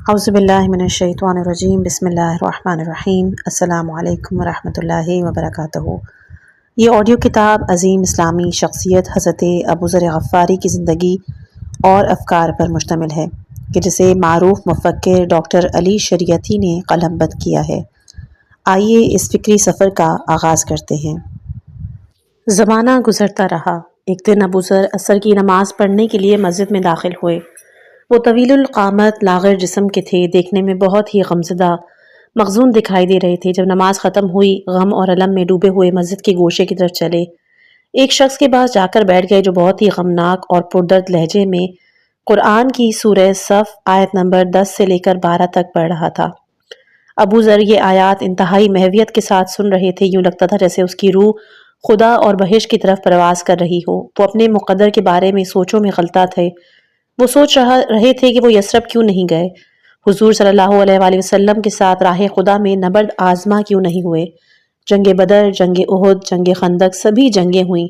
اعوذ باللہ من الشیطان الرجیم، بسم اللہ الرحمن الرحیم۔ السلام علیکم ورحمۃ اللہ وبرکاتہ۔ یہ آڈیو کتاب عظیم اسلامی شخصیت حضرت ابوذر غفاری کی زندگی اور افکار پر مشتمل ہے کہ جسے معروف مفکر ڈاکٹر علی شریعتی نے قلم بند کیا ہے۔ آئیے اس فکری سفر کا آغاز کرتے ہیں۔ زمانہ گزرتا رہا۔ ایک دن ابوذر عصر کی نماز پڑھنے کے لیے مسجد میں داخل ہوئے۔ وہ طویل القامت لاغر جسم کے تھے، دیکھنے میں بہت ہی غمزدہ مخزون دکھائی دے رہے تھے۔ جب نماز ختم ہوئی، غم اور الم میں ڈوبے ہوئے مسجد کے گوشے کی طرف چلے۔ ایک شخص کے پاس جا کر بیٹھ گئے جو بہت ہی غمناک اور پردرد لہجے میں قرآن کی سورہ صف آیت نمبر 10 سے لے کر 12 تک پڑھ رہا تھا۔ ابوذر یہ آیات انتہائی محویت کے ساتھ سن رہے تھے، یوں لگتا تھا جیسے اس کی روح خدا اور بہشت کی طرف پرواز کر رہی ہو۔ وہ اپنے مقدر کے بارے میں سوچوں میں غلطہ تھے۔ وہ سوچ رہے تھے کہ وہ یثرب کیوں نہیں گئے، حضور صلی اللہ علیہ وآلہ وسلم کے ساتھ راہ خدا میں نبرد آزما کیوں نہیں ہوئے۔ جنگ بدر، جنگ احد، جنگ خندق، سبھی جنگیں ہوئیں،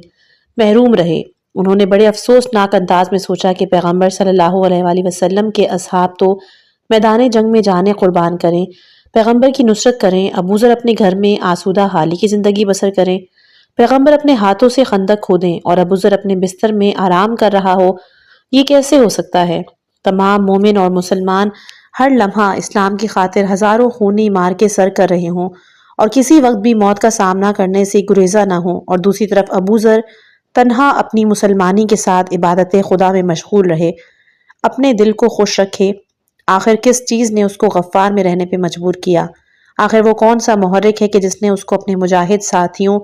محروم رہے۔ انہوں نے بڑے افسوسناک انداز میں سوچا کہ پیغمبر صلی اللہ علیہ وآلہ وسلم کے اصحاب تو میدان جنگ میں جانیں قربان کریں، پیغمبر کی نصرت کریں، ابوذر اپنے گھر میں آسودہ حالی کی زندگی بسر کریں، پیغمبر اپنے ہاتھوں سے خندق کھودیں اور ابوذر اپنے بستر میں آرام کر رہا ہو۔ یہ کیسے ہو سکتا ہے؟ تمام مومن اور مسلمان ہر لمحہ اسلام کی خاطر ہزاروں خونی مار کے سر کر رہے ہوں اور کسی وقت بھی موت کا سامنا کرنے سے گریزہ نہ ہوں، اور دوسری طرف ابوذر تنہا اپنی مسلمانی کے ساتھ عبادت خدا میں مشغول رہے، اپنے دل کو خوش رکھے۔ آخر کس چیز نے اس کو غفار میں رہنے پہ مجبور کیا؟ آخر وہ کون سا محرک ہے کہ جس نے اس کو اپنے مجاہد ساتھیوں،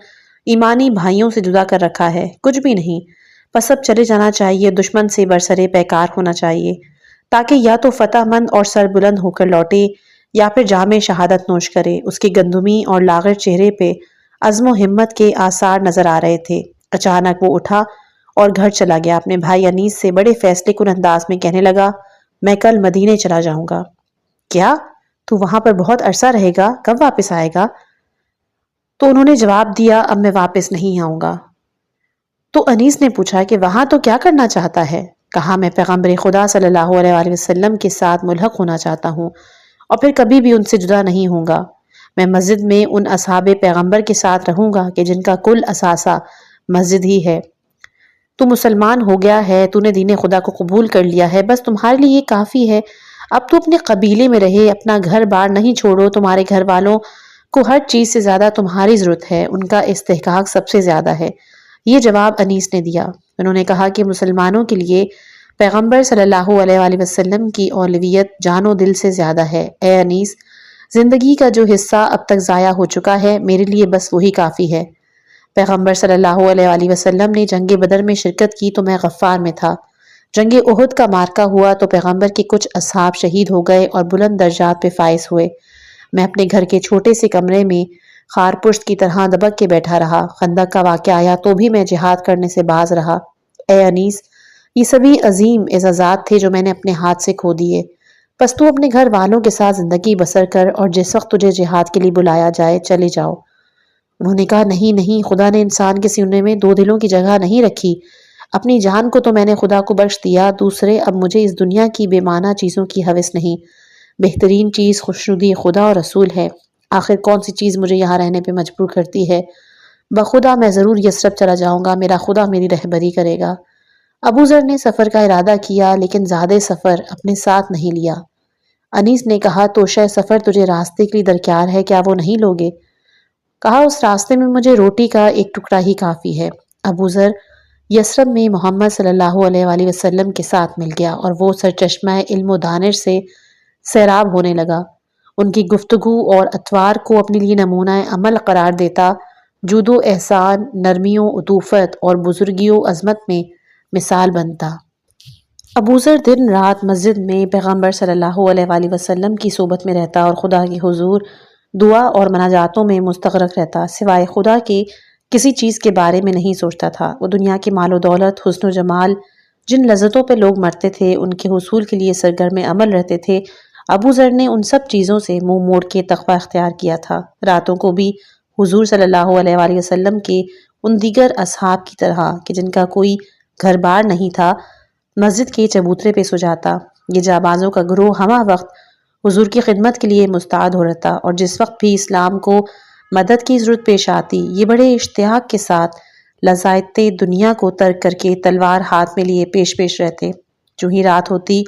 ایمانی بھائیوں سے جدا کر رکھا ہے؟ کچھ بھی نہیں۔ بس اب چلے جانا چاہیے، دشمن سے برسرے پیکار ہونا چاہیے، تاکہ یا تو فتح مند اور سر بلند ہو کر لوٹے یا پھر جام شہادت نوش کرے۔ اس کے گندمی اور لاغر چہرے پہ عزم و ہمت کے آثار نظر آ رہے تھے۔ اچانک وہ اٹھا اور گھر چلا گیا۔ اپنے بھائی انیس سے بڑے فیصلے کن انداز میں کہنے لگا، میں کل مدینے چلا جاؤں گا۔ کیا؟ تو وہاں پر بہت عرصہ رہے گا؟ کب واپس آئے گا؟ تو انہوں نے جواب دیا، اب میں واپس نہیں آؤں گا۔ تو انیس نے پوچھا کہ وہاں تو کیا کرنا چاہتا ہے؟ کہا، میں پیغمبر خدا صلی اللہ علیہ وآلہ وسلم کے ساتھ ملحق ہونا چاہتا ہوں اور پھر کبھی بھی ان سے جدا نہیں ہوں گا۔ میں مسجد میں ان اصحاب پیغمبر کے ساتھ رہوں گا کہ جن کا کل اثاثہ مسجد ہی ہے۔ تو مسلمان ہو گیا ہے، تو نے دین خدا کو قبول کر لیا ہے، بس تمہارے لیے یہ کافی ہے۔ اب تو اپنے قبیلے میں رہے، اپنا گھر بار نہیں چھوڑو۔ تمہارے گھر والوں کو ہر چیز سے زیادہ تمہاری ضرورت ہے، ان کا استحقاق سب سے زیادہ ہے۔ یہ جواب انیس نے دیا۔ انہوں نے کہا کہ مسلمانوں کے لیے پیغمبر صلی اللہ علیہ وآلہ وسلم کی اولویت جان و دل سے زیادہ ہے۔ اے انیس، زندگی کا جو حصہ اب تک ضائع ہو چکا ہے، میرے لیے بس وہی کافی ہے۔ پیغمبر صلی اللہ علیہ وآلہ وسلم نے جنگ بدر میں شرکت کی تو میں غفار میں تھا۔ جنگ احد کا معرکہ ہوا تو پیغمبر کے کچھ اصحاب شہید ہو گئے اور بلند درجات پہ فائز ہوئے۔ میں اپنے گھر کے چھوٹے سے کمرے میں خار پشت کی طرح دبک کے بیٹھا رہا۔ خندق کا واقعہ آیا تو بھی میں جہاد کرنے سے باز رہا۔ اے انیس، یہ سبھی عظیم اعزازات تھے جو میں نے اپنے ہاتھ سے کھو دیے۔ بس تو اپنے گھر والوں کے ساتھ زندگی بسر کر اور جس وقت تجھے جہاد کے لیے بلایا جائے چلے جاؤ۔ انہوں نے کہا، نہیں نہیں، خدا نے انسان کے سینے میں دو دلوں کی جگہ نہیں رکھی۔ اپنی جان کو تو میں نے خدا کو بخش دیا، دوسرے اب مجھے اس دنیا کی بے معنی چیزوں کی ہوس نہیں۔ بہترین چیز خوشنودی خدا اور رسول ہے۔ آخر کون سی چیز مجھے یہاں رہنے پہ مجبور کرتی ہے؟ بخدا میں ضرور یثرب چلا جاؤں گا، میرا خدا میری رہبری کرے گا۔ ابوذر نے سفر کا ارادہ کیا لیکن زیادہ سفر اپنے ساتھ نہیں لیا۔ انیس نے کہا، توشہ سفر تجھے راستے کے لیے درکار ہے، کیا وہ نہیں لوگے؟ کہا، اس راستے میں مجھے روٹی کا ایک ٹکڑا ہی کافی ہے۔ ابوذر یثرب میں محمد صلی اللہ علیہ وآلہ وسلم کے ساتھ مل گیا اور وہ سرچشمہ علم و دانش سے سیراب ہونے لگا۔ ان کی گفتگو اور اطوار کو اپنے لیے نمونہ عمل قرار دیتا، جود و احسان، نرمی و عطوفت اور بزرگی و عظمت میں مثال بنتا۔ ابوذر دن رات مسجد میں پیغمبر صلی اللہ علیہ وآلہ وسلم کی صحبت میں رہتا اور خدا کے حضور دعا اور مناجاتوں میں مستغرق رہتا، سوائے خدا کے کسی چیز کے بارے میں نہیں سوچتا تھا۔ وہ دنیا کی مال و دولت، حسن و جمال، جن لذتوں پہ لوگ مرتے تھے، ان کے حصول کے لیے سرگرم عمل رہتے تھے۔ ابوذر نے ان سب چیزوں سے منہ موڑ کے تقوی اختیار کیا تھا۔ راتوں کو بھی حضور صلی اللہ علیہ وآلہ وسلم کے ان دیگر اصحاب کی طرح کہ جن کا کوئی گھر بار نہیں تھا، مسجد کے چبوترے پہ سو جاتا۔ یہ جانبازوں کا گروہ ہمہ وقت حضور کی خدمت کے لیے مستعد ہو رہتا، اور جس وقت بھی اسلام کو مدد کی ضرورت پیش آتی یہ بڑے اشتیاق کے ساتھ لذائت دنیا کو ترک کر کے تلوار ہاتھ میں لیے پیش رہتے۔ جو ہی رات ہوتی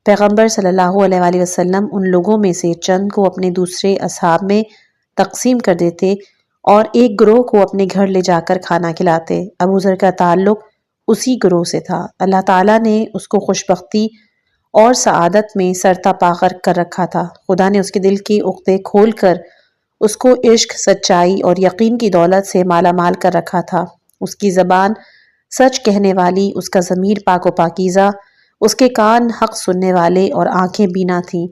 پیغمبر صلی اللہ علیہ وآلہ وسلم ان لوگوں میں سے چند کو اپنے دوسرے اصحاب میں تقسیم کر دیتے اور ایک گروہ کو اپنے گھر لے جا کر کھانا کھلاتے۔ ابو ذر کا تعلق اسی گروہ سے تھا۔ اللہ تعالیٰ نے اس کو خوشبختی اور سعادت میں سرتاپا غرق کر رکھا تھا۔ خدا نے اس کے دل کے عقدے کھول کر اس کو عشق، سچائی اور یقین کی دولت سے مالا مال کر رکھا تھا۔ اس کی زبان سچ کہنے والی، اس کا ضمیر پاک و پاکیزہ، اس کے کان حق سننے والے اور آنکھیں بینا تھیں۔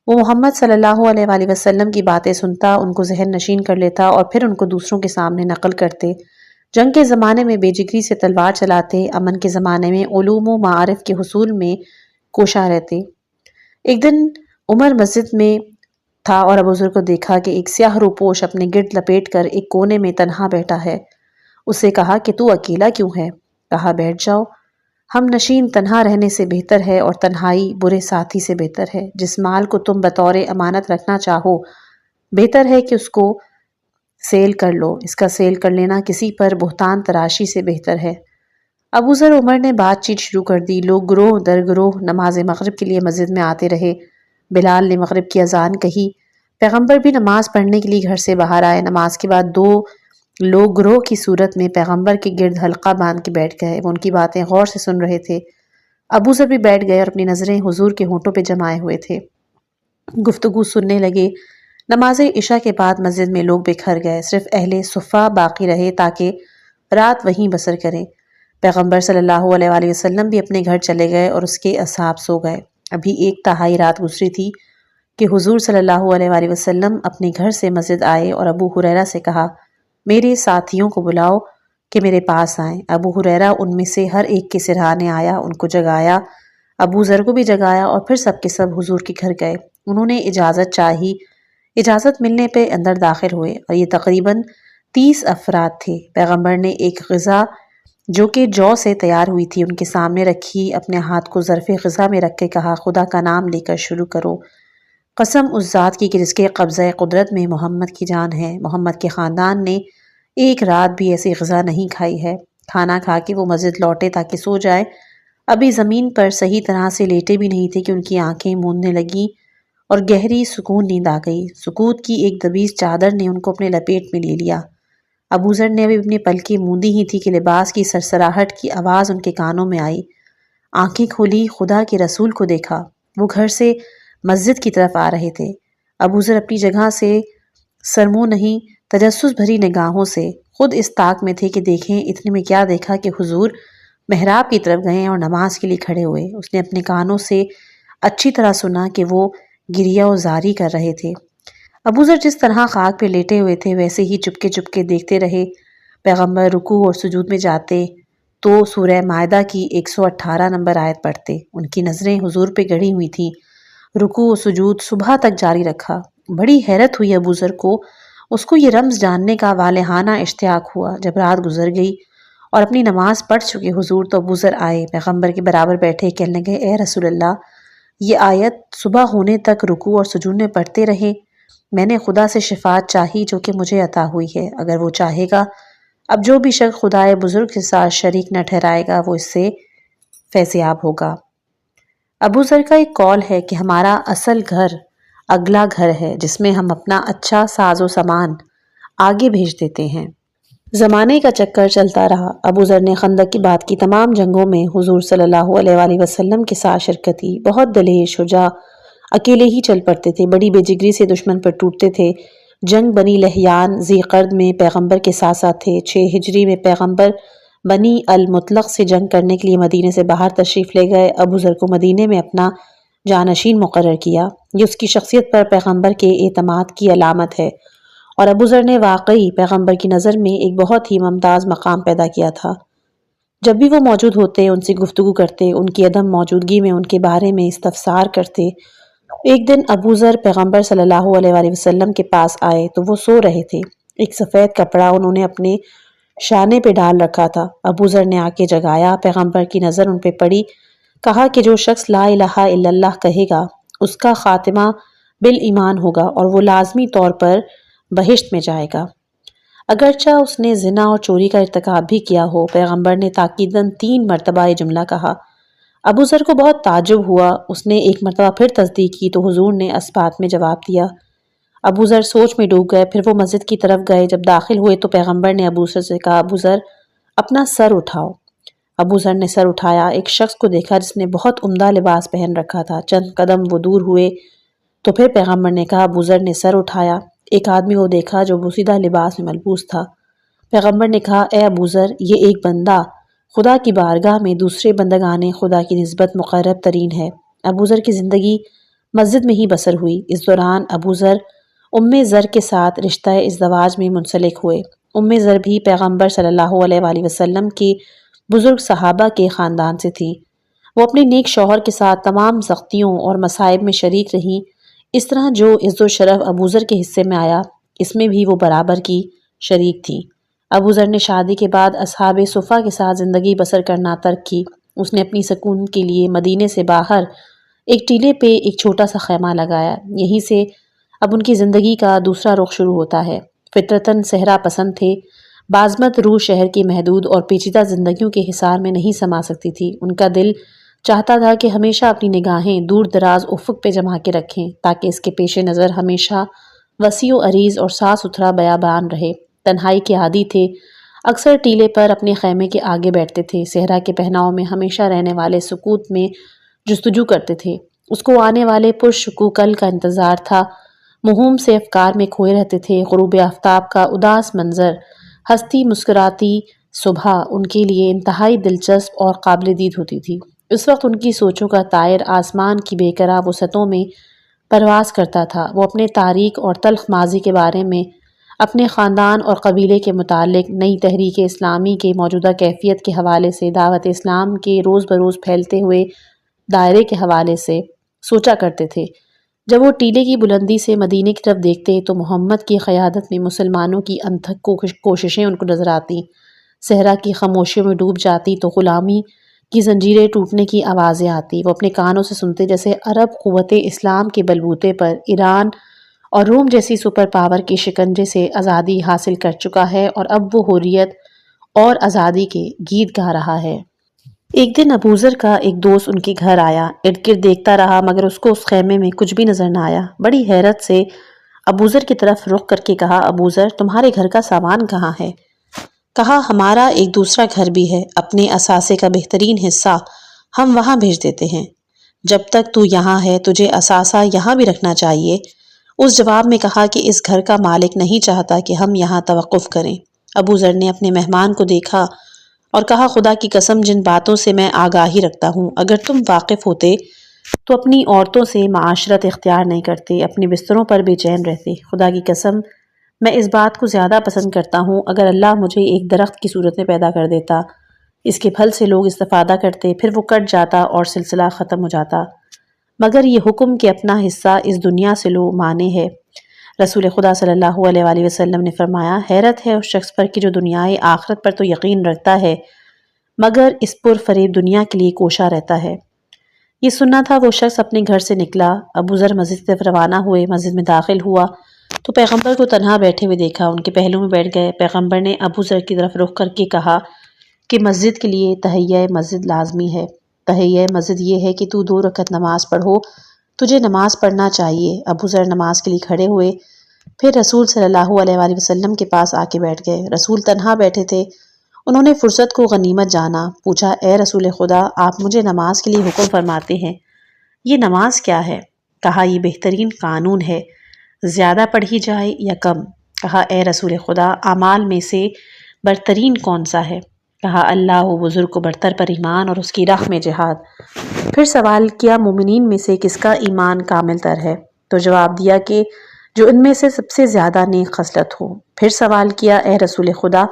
وہ محمد صلی اللہ علیہ وآلہ وسلم کی باتیں سنتا، ان کو ذہن نشین کر لیتا اور پھر ان کو دوسروں کے سامنے نقل کرتے۔ جنگ کے زمانے میں بے جگری سے تلوار چلاتے، امن کے زمانے میں علوم و معارف کے حصول میں کوشاں رہتے۔ ایک دن عمر مسجد میں تھا اور ابو ذر کو دیکھا کہ ایک سیاہ روپوش اپنے گرد لپیٹ کر ایک کونے میں تنہا بیٹھا ہے۔ اس سے کہا کہ تو اکیلا کیوں ہے؟ کہا بیٹھ جاؤ، ہم نشین تنہا رہنے سے بہتر ہے اور تنہائی برے ساتھی سے بہتر ہے۔ جس مال کو تم بطور امانت رکھنا چاہو بہتر ہے کہ اس کو سیل کر لو، اس کا سیل کر لینا کسی پر بہتان تراشی سے بہتر ہے۔ ابو ذر عمر نے بات چیت شروع کر دی۔ لوگ گروہ در گروہ نماز مغرب کے لیے مسجد میں آتے رہے۔ بلال نے مغرب کی اذان کہی، پیغمبر بھی نماز پڑھنے کے لیے گھر سے باہر آئے۔ نماز کے بعد دو لوگ گروہ کی صورت میں پیغمبر کے گرد حلقہ باندھ کے بیٹھ گئے۔ وہ ان کی باتیں غور سے سن رہے تھے۔ ابو ذر بھی بیٹھ گئے اور اپنی نظریں حضور کے ہونٹوں پہ جمائے ہوئے تھے۔ گفتگو سننے لگے۔ نماز عشاء کے بعد مسجد میں لوگ بکھر گئے، صرف اہل صفہ باقی رہے تاکہ رات وہیں بسر کریں۔ پیغمبر صلی اللہ علیہ وآلہ وسلم بھی اپنے گھر چلے گئے اور اس کے اصحاب سو گئے۔ ابھی ایک تہائی رات گزری تھی کہ حضور صلی اللہ علیہ وآلہ وسلم اپنے گھر سے مسجد آئے اور ابو ہریرہ سے کہا، میرے ساتھیوں کو بلاؤ کہ میرے پاس آئیں۔ ابو ہریرہ ان میں سے ہر ایک کے سرہانے آیا، ان کو جگایا، ابو ذر کو بھی جگایا اور پھر سب کے سب حضور کے گھر گئے۔ انہوں نے اجازت چاہی۔ اجازت ملنے پہ اندر داخل ہوئے اور یہ تقریباً 30 افراد تھے۔ پیغمبر نے ایک غذا جو کہ جو سے تیار ہوئی تھی ان کے سامنے رکھی، اپنے ہاتھ کو ظرف غذا میں رکھ کے کہا، خدا کا نام لے کر شروع کرو۔ قسم اس ذات کی کہ جس کے قبضہ قدرت میں محمد کی جان ہے، محمد کے خاندان نے ایک رات بھی ایسی غذا نہیں کھائی ہے۔ کھانا کھا کے وہ مسجد لوٹے تاکہ سو جائے۔ ابھی زمین پر صحیح طرح سے لیٹے بھی نہیں تھے کہ ان کی آنکھیں موندنے لگیں اور گہری سکون نیند آ گئی۔ سکوت کی ایک دبیز چادر نے ان کو اپنے لپیٹ میں لے لیا۔ ابو ذر نے ابھی اپنی پلکیں موندی ہی تھی کہ لباس کی سرسراہٹ کی آواز ان کے کانوں میں آئی۔ آنکھیں کھولی، خدا کے رسول کو دیکھا۔ وہ گھر سے مسجد کی طرف آ رہے تھے۔ ابو ذر اپنی جگہ سے سرمو نہیں، تجسس بھری نگاہوں سے خود اس طاق میں تھے کہ دیکھیں۔ اتنے میں کیا دیکھا کہ حضور محراب کی طرف گئے اور نماز کے لیے کھڑے ہوئے۔ اس نے اپنے کانوں سے اچھی طرح سنا کہ وہ گریہ و زاری کر رہے تھے۔ ابو ذر جس طرح خاک پہ لیٹے ہوئے تھے ویسے ہی چپکے چپکے دیکھتے رہے۔ پیغمبر رکوع اور سجود میں جاتے تو سورہ مائدہ کی 118 نمبر آیت پڑھتے۔ ان کی نظریں حضور پہ گڑی ہوئی تھیں۔ رکوع و سجود صبح تک جاری رکھا۔ بڑی حیرت ہوئی ابو ذر کو۔ اس کو یہ رمز جاننے کا والہانہ اشتیاق ہوا۔ جب رات گزر گئی اور اپنی نماز پڑھ چکے حضور تو ابو ذر آئے، پیغمبر کے برابر بیٹھے، کہنے لگے، اے رسول اللہ، یہ آیت صبح ہونے تک رکوع اور سجود میں پڑھتے رہے۔ میں نے خدا سے شفاعت چاہی جو کہ مجھے عطا ہوئی ہے۔ اگر وہ چاہے گا اب جو بھی شخص خدائے بزرگ کے ساتھ شریک نہ ٹھہرائے گا وہ اس سے فیضیاب ہوگا۔ ابو ذر کا ایک قول ہے کہ ہمارا اصل گھر اگلا گھر ہے جس میں ہم اپنا اچھا ساز و سامان آگے بھیج دیتے ہیں۔ زمانے کا چکر چلتا رہا۔ ابو ذر نے خندق کی بعد کی تمام جنگوں میں حضور صلی اللہ علیہ وآلہ وسلم کے ساتھ شرکت کی۔ بہت دلیر، شجاع، اکیلے ہی چل پڑتے تھے، بڑی بے جگری سے دشمن پر ٹوٹتے تھے۔ جنگ بنی لحیان ذی قرد میں پیغمبر کے ساتھ ساتھ تھے۔ 6 ہجری میں پیغمبر بنی المطلق سے جنگ کرنے کے لیے مدینے سے باہر تشریف لے گئے۔ ابو ذر کو مدینے میں اپنا جانشین مقرر کیا۔ یہ اس کی شخصیت پر پیغمبر کے اعتماد کی علامت ہے، اور ابو ذر نے واقعی پیغمبر کی نظر میں ایک بہت ہی ممتاز مقام پیدا کیا تھا۔ جب بھی وہ موجود ہوتے، ان سے گفتگو کرتے، ان کی عدم موجودگی میں ان کے بارے میں استفسار کرتے۔ ایک دن ابو ذر پیغمبر صلی اللہ علیہ وآلہ وسلم کے پاس آئے تو وہ سو رہے تھے۔ ایک سفید کپڑا انہوں نے اپنے شانے پہ ڈال رکھا تھا۔ ابو ذر نے آ کے جگایا، پیغمبر کی نظر ان پہ پڑی، کہا کہ جو شخص لا الہ الا اللہ کہے گا اس کا خاتمہ بالایمان ہوگا اور وہ لازمی طور پر بہشت میں جائے گا۔ اگرچہ اس نے زنا اور چوری کا ارتکاب بھی کیا ہو، پیغمبر نے تاکیداً 3 مرتبہ یہ جملہ کہا۔ ابو ذر کو بہت تعجب ہوا، اس نے ایک مرتبہ پھر تصدیق کی تو حضور نے اسبات میں جواب دیا۔ ابو ذر سوچ میں ڈوب گئے، پھر وہ مسجد کی طرف گئے۔ جب داخل ہوئے تو پیغمبر نے ابو ذر سے کہا، ابو ذر اپنا سر اٹھاؤ۔ ابو ذر نے سر اٹھایا، ایک شخص کو دیکھا جس نے بہت عمدہ لباس پہن رکھا تھا۔ چند قدم وہ دور ہوئے تو پھر پیغمبر نے کہا، ابو ذر نے سر اٹھایا۔ ایک آدمی وہ دیکھا جو بوسیدہ لباس میں ملبوس تھا۔ پیغمبر نے کہا، اے ابو ذر، یہ ایک بندہ خدا کی بارگاہ میں دوسرے بندگان خدا کی نسبت مقرب ترین ہے۔ ابو ذر کی زندگی مسجد میں ہی بسر ہوئی۔ اس دوران ابو ذر ذر کے ساتھ رشتہ ازدواج میں منسلک ہوئے۔ ذر بھی پیغمبر صلی اللہ علیہ وآلہ وسلم کے بزرگ صحابہ کے خاندان سے تھی۔ وہ اپنے نیک شوہر کے ساتھ تمام سختیوں اور مصائب میں شریک رہیں۔ اس طرح جو عز و شرف ابو ذر کے حصے میں آیا، اس میں بھی وہ برابر کی شریک تھی۔ ابو ذر نے شادی کے بعد اصحاب صفہ کے ساتھ زندگی بسر کرنا ترک کی۔ اس نے اپنی سکون کے لیے مدینے سے باہر ایک ٹیلے پہ ایک چھوٹا سا خیمہ لگایا۔ یہیں سے اب ان کی زندگی کا دوسرا رخ شروع ہوتا ہے۔ فطرتاً صحرا پسند تھے۔ بازمت روح شہر کی محدود اور پیچیدہ زندگیوں کے حصار میں نہیں سما سکتی تھی۔ ان کا دل چاہتا تھا کہ ہمیشہ اپنی نگاہیں دور دراز افق پہ جما کے رکھیں تاکہ اس کے پیش نظر ہمیشہ وسیع و عریض اور صاف ستھرا بیابان رہے۔ تنہائی کے عادی تھے، اکثر ٹیلے پر اپنے خیمے کے آگے بیٹھتے تھے۔ صحرا کے پہناؤ میں ہمیشہ رہنے والے سکوت میں جستجو کرتے تھے۔ اس کو آنے والے پرشکوہ کل کا انتظار تھا۔ مہم سے افکار میں کھوئے رہتے تھے۔ غروب آفتاب کا اداس منظر، ہستی مسکراتی صبح ان کے لیے انتہائی دلچسپ اور قابل دید ہوتی تھی۔ اس وقت ان کی سوچوں کا طائر آسمان کی بے کرا وسعتوں میں پرواز کرتا تھا۔ وہ اپنے تاریک اور تلخ ماضی کے بارے میں، اپنے خاندان اور قبیلے کے متعلق، نئی تحریک اسلامی کے موجودہ کیفیت کے حوالے سے، دعوت اسلام کے روز بروز پھیلتے ہوئے دائرے کے حوالے سے سوچا کرتے تھے۔ جب وہ ٹیلے کی بلندی سے مدینے کی طرف دیکھتے تو محمد کی قیادت میں مسلمانوں کی انتھک کوششیں ان کو نظر آتی۔ صحرا کی خاموشیوں میں ڈوب جاتی تو غلامی کی زنجیریں ٹوٹنے کی آوازیں آتی۔ وہ اپنے کانوں سے سنتے جیسے عرب قوت اسلام کے بلبوتے پر ایران اور روم جیسی سپر پاور کے شکنجے سے آزادی حاصل کر چکا ہے اور اب وہ حریت اور آزادی کے گیت گا رہا ہے۔ ایک دن ابو ذر کا ایک دوست ان کے گھر آیا۔ ارد گرد دیکھتا رہا مگر اس کو اس خیمے میں کچھ بھی نظر نہ آیا۔ بڑی حیرت سے ابو ذر کی طرف رخ کر کے کہا، ابو ذر تمہارے گھر کا سامان کہاں ہے؟ کہا، ہمارا ایک دوسرا گھر بھی ہے، اپنے اثاثے کا بہترین حصہ ہم وہاں بھیج دیتے ہیں۔ جب تک تو یہاں ہے تجھے اثاثہ یہاں بھی رکھنا چاہیے۔ اس جواب میں کہا کہ اس گھر کا مالک نہیں چاہتا کہ ہم یہاں توقف کریں۔ ابو ذر نے اپنے مہمان کو دیکھا اور کہا، خدا کی قسم جن باتوں سے میں آگاہی رکھتا ہوں اگر تم واقف ہوتے تو اپنی عورتوں سے معاشرت اختیار نہیں کرتے، اپنے بستروں پر بے چین رہتے۔ خدا کی قسم میں اس بات کو زیادہ پسند کرتا ہوں اگر اللہ مجھے ایک درخت کی صورت میں پیدا کر دیتا، اس کے پھل سے لوگ استفادہ کرتے، پھر وہ کٹ جاتا اور سلسلہ ختم ہو جاتا، مگر یہ حکم کہ اپنا حصہ اس دنیا سے لو مانے ہے۔ رسول خدا صلی اللہ علیہ وآلہ وسلم نے فرمایا، حیرت ہے اس شخص پر کہ جو دنیائے آخرت پر تو یقین رکھتا ہے مگر اس پر فریب دنیا کے لیے کوشاں رہتا ہے۔ یہ سننا تھا وہ شخص اپنے گھر سے نکلا۔ ابو ذر مسجد کی طرف روانہ ہوئے۔ مسجد میں داخل ہوا تو پیغمبر کو تنہا بیٹھے ہوئے دیکھا۔ ان کے پہلو میں بیٹھ گئے۔ پیغمبر نے ابو ذر کی طرف رخ کر کے کہا کہ مسجد کے لیے تحیہ مسجد لازمی ہے۔ تحیہ مسجد یہ ہے کہ تو 2 رکعت نماز پڑھو، تجھے نماز پڑھنا چاہیے۔ ابو ذر نماز کے لیے کھڑے ہوئے، پھر رسول صلی اللہ علیہ وآلہ وسلم کے پاس آ کے بیٹھ گئے۔ رسول تنہا بیٹھے تھے۔ انہوں نے فرصت کو غنیمت جانا، پوچھا، اے رسول خدا، آپ مجھے نماز کے لیے حکم فرماتے ہیں، یہ نماز کیا ہے؟ کہا، یہ بہترین قانون ہے، زیادہ پڑھی جائے یا کم؟ کہا، اے رسول خدا، اعمال میں سے برترین کون سا ہے؟ کہا، اللہ و بزرگ کو برتر پر ایمان اور اس کی راہ میں جہاد۔ پھر سوال کیا، مومنین میں سے کس کا ایمان کامل تر ہے؟ تو جواب دیا کہ جو ان میں سے سب سے زیادہ نیک خصلت ہو۔ پھر سوال کیا، اے رسول خدا،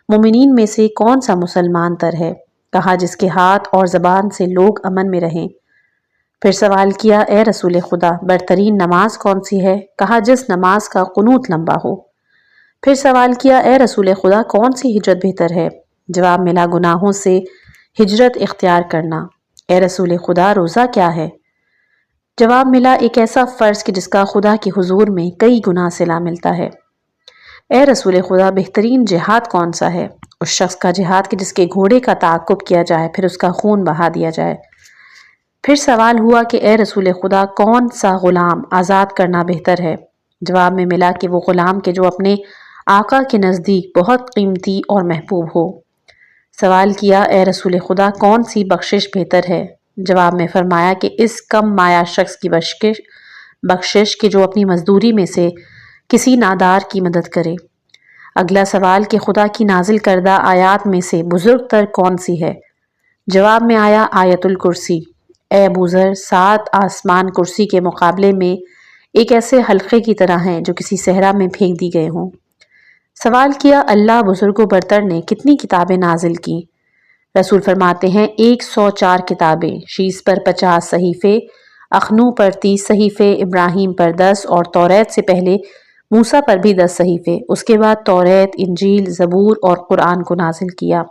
مومنین میں سے کون سا مسلمان تر ہے؟ کہا، جس کے ہاتھ اور زبان سے لوگ امن میں رہیں۔ پھر سوال کیا، اے رسول خدا، برترین نماز کون سی ہے؟ کہا، جس نماز کا قنوت لمبا ہو۔ پھر سوال کیا، اے رسول خدا، کون سی ہجرت بہتر ہے؟ جواب ملا، گناہوں سے ہجرت اختیار کرنا۔ اے رسول خدا، روزہ کیا ہے؟ جواب ملا، ایک ایسا فرض کہ جس کا خدا کے حضور میں کئی گنا صلہ ملتا ہے۔ اے رسول خدا، بہترین جہاد کون سا ہے؟ اس شخص کا جہاد کہ جس کے گھوڑے کا تعاقب کیا جائے پھر اس کا خون بہا دیا جائے۔ پھر سوال ہوا کہ اے رسول خدا، کون سا غلام آزاد کرنا بہتر ہے؟ جواب میں ملا کہ وہ غلام کہ جو اپنے آقا کے نزدیک بہت قیمتی اور محبوب ہو۔ سوال کیا، اے رسول خدا، کون سی بخشش بہتر ہے؟ جواب میں فرمایا کہ اس کم مایہ شخص کی بخشش کہ جو اپنی مزدوری میں سے کسی نادار کی مدد کرے۔ اگلا سوال کہ خدا کی نازل کردہ آیات میں سے بزرگ تر کون سی ہے؟ جواب میں آیا آیت الکرسی۔ اے ابو ذر، 7 آسمان کرسی کے مقابلے میں ایک ایسے حلقے کی طرح ہیں جو کسی صحرا میں پھینک دی گئے ہوں۔ سوال کیا، اللہ بزرگ و برتر نے کتنی کتابیں نازل کی؟ رسول فرماتے ہیں 104 کتابیں، شیس پر 50 صحیفے، اخنو پر 30 صحیفے، ابراہیم پر 10 اور توریت سے پہلے موسیٰ پر بھی 10 صحیفے، اس کے بعد توریت، انجیل، زبور اور قرآن کو نازل کیا۔